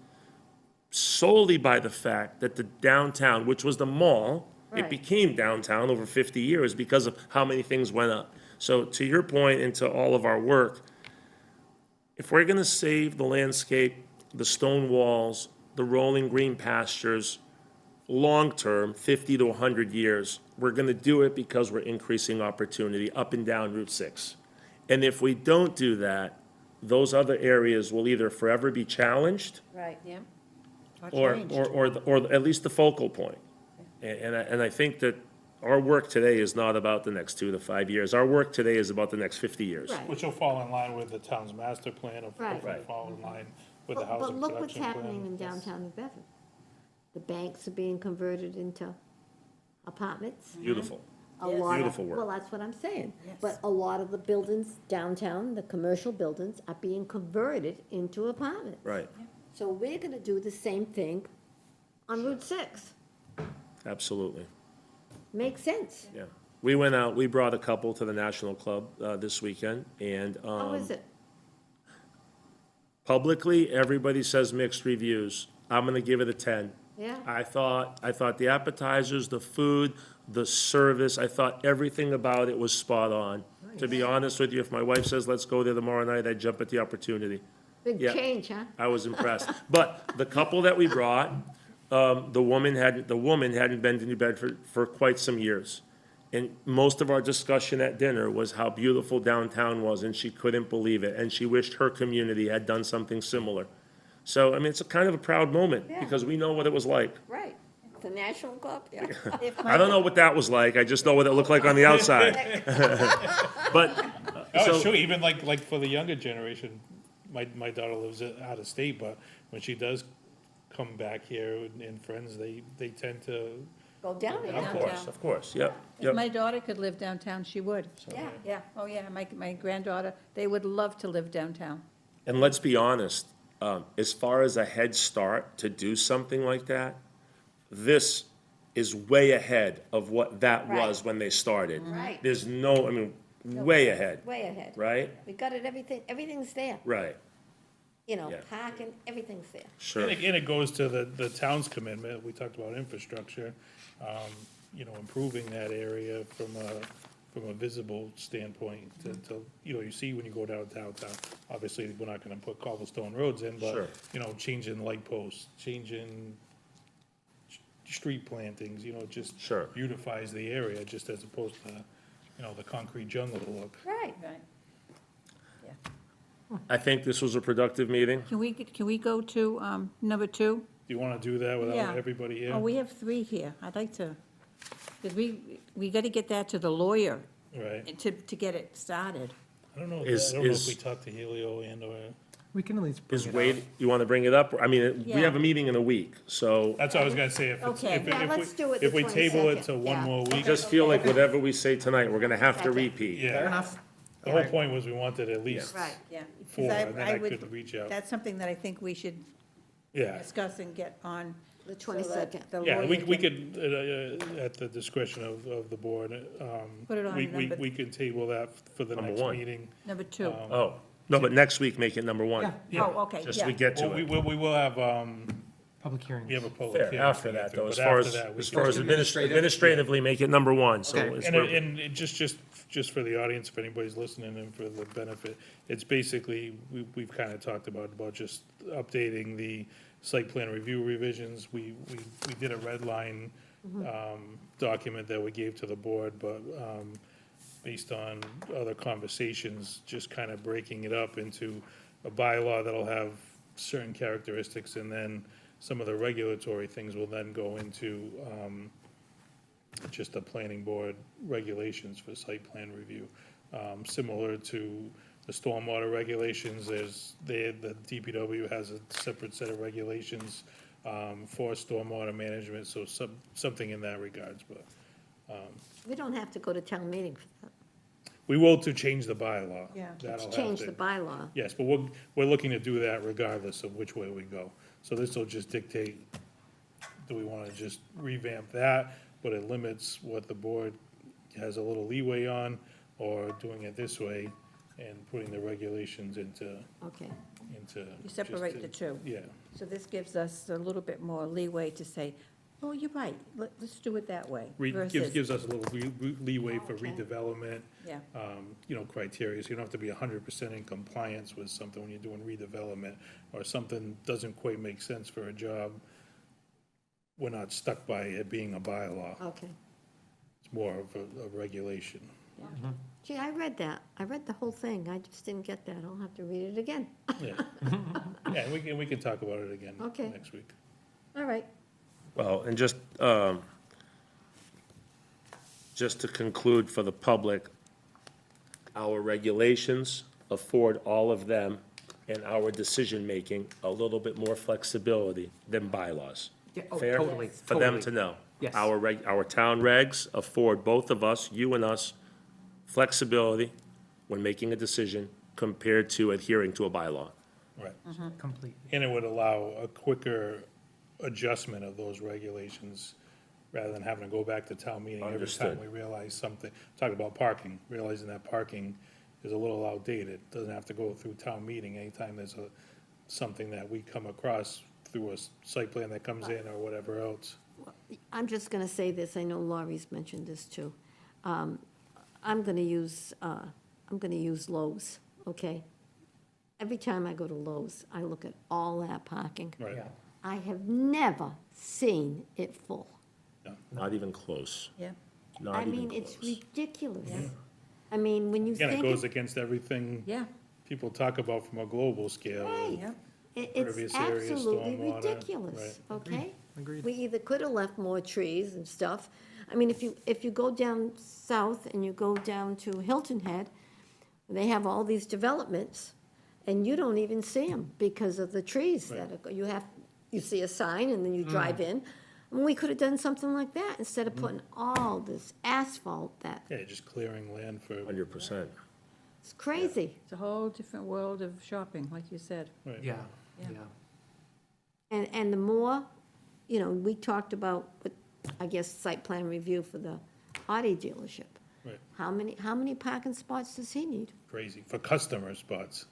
S1: solely by the fact that the downtown, which was the mall, it
S4: Right.
S1: became downtown over 50 years because of how many things went up. So to your point and to all of our work, if we're gonna save the landscape, the stone walls, the rolling green pastures, long-term, 50 to 100 years, we're gonna do it because we're increasing opportunity up and down Route 6. And if we don't do that, those other areas will either forever be challenged
S4: Right.
S2: Yeah.
S1: or,
S2: changed.
S1: or at least the focal point. And I think that our work today is not about the next 2 to 5 years. Our work today is about the next 50 years.
S4: Right.
S3: Which will fall in line with the town's master plan, or
S4: Right.
S1: Right.
S3: fall in line with the
S4: But
S3: housing
S4: look what's
S3: production plan.
S4: happening in downtown New Bedford. The banks are being converted into apartments.
S1: Beautiful.
S4: A
S2: Yes.
S4: lot of-
S1: Beautiful work.
S4: Well, that's what I'm saying.
S2: Yes.
S4: But a lot of the buildings downtown, the commercial buildings, are being converted into apartments.
S1: Right,
S4: So we're gonna do the same thing on Route 6.
S1: absolutely,
S4: Makes sense.
S1: yeah. We went out, we brought a couple to the National Club this weekend, and
S4: How is it?
S1: publicly, everybody says mixed reviews. I'm gonna give it a 10.
S4: Yeah?
S1: I thought the appetizers, the food, the service, I thought everything about it was spot on. To be honest with you, if my wife says, let's go there tomorrow night, I'd jump at the opportunity.
S4: Big
S1: Yeah.
S4: change, huh?
S1: I was impressed. But the couple that we brought, the woman hadn't been to New Bedford for quite some years. And most of our discussion at dinner was how beautiful downtown was, and she couldn't believe it, and she wished her community had done something similar. So, I mean, it's a kind of a proud moment,
S4: Yeah.
S1: because we know what it was like.
S4: Right. The National Club, yeah.
S1: I don't know what that was like, I just know what it looked like on the outside. But,
S3: Oh,
S1: so,
S3: sure, even like for the younger generation, my daughter lives out of state, but when she does come back here and friends, they tend to,
S4: Go down
S1: of
S4: there.
S1: course, yep,
S2: If
S1: yep.
S2: my daughter could live downtown, she would.
S4: Yeah.
S2: Yeah, oh yeah, my granddaughter, they would love to live downtown.
S1: And let's be honest, as far as a head start to do something like that, this is way ahead of what that was
S4: Right.
S1: when they started.
S4: Right.
S1: There's no, I mean, way ahead,
S4: Way ahead.
S1: right?
S4: We got it, everything's there.
S1: Right,
S4: You know,
S1: Yeah.
S4: parking, everything's there.
S1: sure.
S3: and it goes to the town's commitment, we talked about infrastructure, improving that area from a visible standpoint to, you see when you go downtown, obviously, we're not gonna put cobblestone roads in,
S1: Sure.
S3: but, changing light posts, changing street plantings, just
S1: Sure.
S3: beautifies the area, just as opposed to, the concrete jungle look.
S4: Right.
S2: Right.
S1: I think this was a productive meeting.
S2: Can we go to, number 2?
S3: Do you wanna do that
S2: Yeah.
S3: without everybody here?
S2: Oh, we have 3 here. I'd like to, because we got to get that to the lawyer
S3: Right,
S2: to get it started.
S3: I don't know,
S1: Is-
S3: I don't know
S1: is-
S3: if we talked to Helio or,
S6: We can at least bring
S1: Is
S6: it
S1: Wade,
S6: up.
S1: you want to bring it up? I mean, we
S2: Yeah.
S1: have a meeting in a week, so
S3: that's what I was gonna say, if it's,
S2: Okay.
S3: if,
S4: Yeah,
S3: if
S4: let's do it
S3: if
S4: the
S3: we table it
S4: 22nd,
S3: to one
S4: yeah.
S3: more
S1: I
S3: week,
S1: just feel like whatever we say tonight, we're going to have to repeat.
S3: yeah.
S6: Fair enough.
S3: The whole point was we wanted at least
S4: Right.
S2: Yeah. 'Cause
S3: four, and then I could reach out.
S2: That's something that I think we should
S3: Yeah,
S2: discuss and get on.
S4: The
S2: so that
S4: 22nd.
S2: the
S3: yeah,
S2: lawyer
S3: we
S2: can-
S3: could, at the discretion of the board,
S2: Put it on number-
S3: we could table that for the
S1: Number
S3: next
S1: one.
S3: meeting.
S2: Number 2.
S1: Oh, no, but next week, make it number 1.
S6: Yeah.
S2: Oh, okay,
S1: Just
S2: yeah.
S1: we get
S3: Well,
S1: to it.
S3: we will have,
S6: Public hearings.
S3: we have a public
S1: Fair,
S3: hearing.
S1: after
S3: to get
S1: that,
S3: to,
S1: though,
S3: but
S1: as far
S3: after
S1: as,
S3: that, we
S1: as
S3: can-
S1: far as administratively, make it number 1, so.
S6: Okay.
S1: it's
S3: And,
S1: where-
S3: and it just for the audience, if anybody's listening and for the benefit, it's basically, we've kind of talked about just updating the site plan review revisions. We did a red line, document that we gave to the board, but, based on other conversations, just kind of breaking it up into a bylaw that'll have certain characteristics, and then some of the regulatory things will then go into, just the planning board regulations for site plan review. Similar to the stormwater regulations, the DPW has a separate set of regulations for stormwater management, so something in that regards, but
S4: We don't have to go to town meeting for that.
S3: we will to change the bylaw.
S2: Yeah.
S3: That'll have
S4: Change
S3: to-
S4: the bylaw.
S3: Yes, but we're looking to do that regardless of which way we go. So this will just dictate, do we want to just revamp that? but it limits what the board has a little leeway on, or doing it this way and putting the regulations into.
S4: Okay,
S2: You separate the two.
S3: Yeah,
S2: So this gives us a little bit more leeway to say, oh, you're right, let's do it that way.
S3: gives us a little leeway for
S4: Okay.
S3: redevelopment,
S2: Yeah,
S3: criteria, so you don't have to be 100% in compliance with something when you're doing redevelopment, or something doesn't quite make sense for a job. We're not stuck by it being a bylaw,
S4: okay.
S3: it's more of a regulation.
S4: Gee, I read that. I read the whole thing. I just didn't get that. I'll have to read it again.
S3: Yeah, yeah, and we can talk about it again
S4: Okay.
S3: next week.
S4: All right.
S1: Well, and just to conclude for the public, our regulations afford all of them and our decision-making a little bit more flexibility than bylaws.
S6: Yeah, oh,
S1: Fair?
S6: totally,
S1: For them
S6: totally.
S1: to know.
S6: Yes.
S1: Our town regs afford both of us, you and us, flexibility when making a decision compared to adhering to a bylaw.
S3: Right.
S6: Complete.
S3: And it would allow a quicker adjustment of those regulations, rather than having to go back to town meeting every time
S1: Understood.
S3: we realize something. Talk about parking, realizing that parking is a little outdated, doesn't have to go through town meeting anytime there's something that we come across through a site plan that comes in or whatever else.
S4: I'm just going to say this. I know Laurie's mentioned this too. I'm going to use Lowe's, okay? Every time I go to Lowe's, I look at all that parking.
S3: Right.
S6: Yeah.
S4: I have never seen it full.
S1: Not even close.
S2: yeah.
S1: Not
S4: I
S1: even
S4: mean, it's
S1: close.
S4: ridiculous. I mean, when you
S3: Again, it
S4: think.
S3: goes against everything
S2: Yeah,
S3: people talk about from a global scale.
S4: Right.
S2: yeah.
S4: It's
S3: Impervious area,
S4: absolutely
S3: stormwater,
S4: ridiculous, okay?
S6: Agreed.
S4: We either could have left more trees and stuff. I mean, if you go down south and you go down to Hilton Head, they have all these developments, and you don't even see them because of the trees that are, you see a sign and then you drive in. I mean, we could have done something like that instead of putting all this asphalt that,
S3: Yeah, just clearing land for,
S1: 100%.
S4: it's crazy.
S2: It's a whole different world of shopping, like you said.
S3: right.
S6: Yeah,
S2: Yeah.
S6: yeah.
S4: And the more, we talked about, I guess, site plan review for the Audi dealership.
S3: Right.
S4: How many parking spots does he need?
S3: Crazy, for customer spots.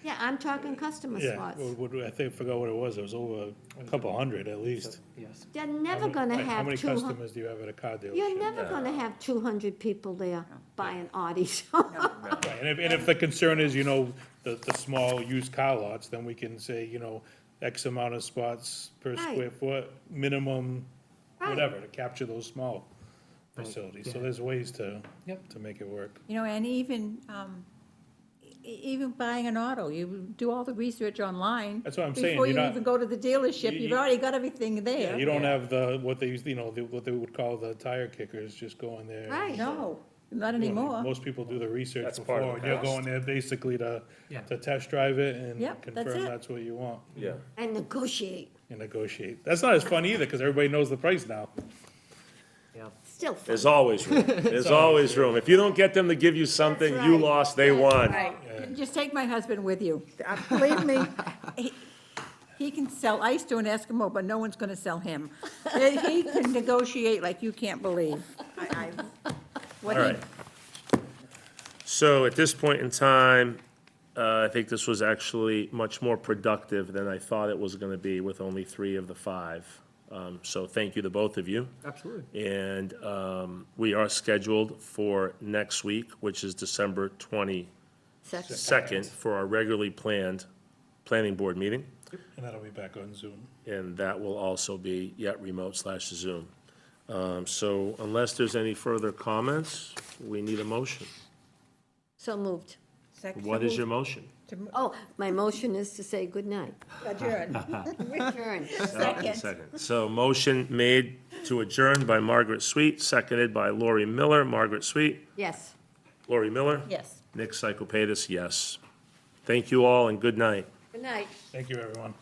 S4: Yeah, I'm talking customer
S3: Yeah,
S4: spots.
S3: I think, I forgot what it was over a couple hundred at least.
S6: Yes.
S4: They're never gonna
S3: How
S4: have
S3: many
S4: 200,
S3: customers do you have at a car dealership?
S4: you're never gonna have 200 people there buying Audis.
S3: Right, and if the concern is, the small used car lots, then we can say, X amount of spots per
S4: Right.
S3: square foot, minimum,
S4: Right.
S3: whatever, to capture those small facilities. So
S6: yeah.
S3: there's ways to
S6: Yep.
S3: make it work.
S2: And even buying an auto, you do all the research online.
S3: That's what I'm saying,
S2: Before
S3: you're
S2: you
S3: not-
S2: even go to the dealership,
S3: You-
S2: you've
S3: you-
S2: already got everything
S3: Yeah,
S2: there.
S3: you don't have what they used, what they would call the tire kickers, just going there.
S4: Right.
S2: No, not anymore.
S3: Most people do the research
S1: That's part of
S3: before,
S1: the
S3: and you're
S1: cost.
S3: going there basically to
S6: Yeah.
S3: test drive it and
S2: Yep, that's
S3: confirm
S2: it.
S3: that's what you want.
S1: Yeah.
S4: And negotiate,
S3: And negotiate. That's not as fun either, because everybody knows the price now.
S6: Yeah.
S4: still fun.
S1: There's always room. There's always room. If you don't get them to give you something,
S4: That's
S1: you
S4: right.
S1: lost, they
S4: That's
S1: won.
S4: right.
S2: Just take my husband with you. Believe me, he can sell ice to an Eskimo, but no one's gonna sell him. He can negotiate like you can't believe. What
S1: All
S2: he-
S1: right. So at this point in time, I think this was actually much more productive than I thought it was going to be with only 3 of the 5. So thank you to both of you.
S6: Absolutely.
S1: And we are scheduled for next week, which is December 22nd,
S4: Second.
S1: for our regularly planned planning board meeting.
S3: And that'll be back on Zoom.
S1: And that will also be yet remote/Zoom. So unless there's any further comments, we need a motion.
S4: So moved.
S2: Second-
S1: What is your motion?
S4: Oh, my motion is to say good night.
S2: Adjourn.
S4: Return.
S2: Second.
S1: So motion made to adjourn by Margaret Sweet, seconded by Lori Miller. Margaret Sweet,
S4: Yes.
S1: Lori Miller.
S2: Yes.
S1: Nick Cyclepatis, yes. Thank you all and good night.
S4: Good night.
S3: Thank you, everyone.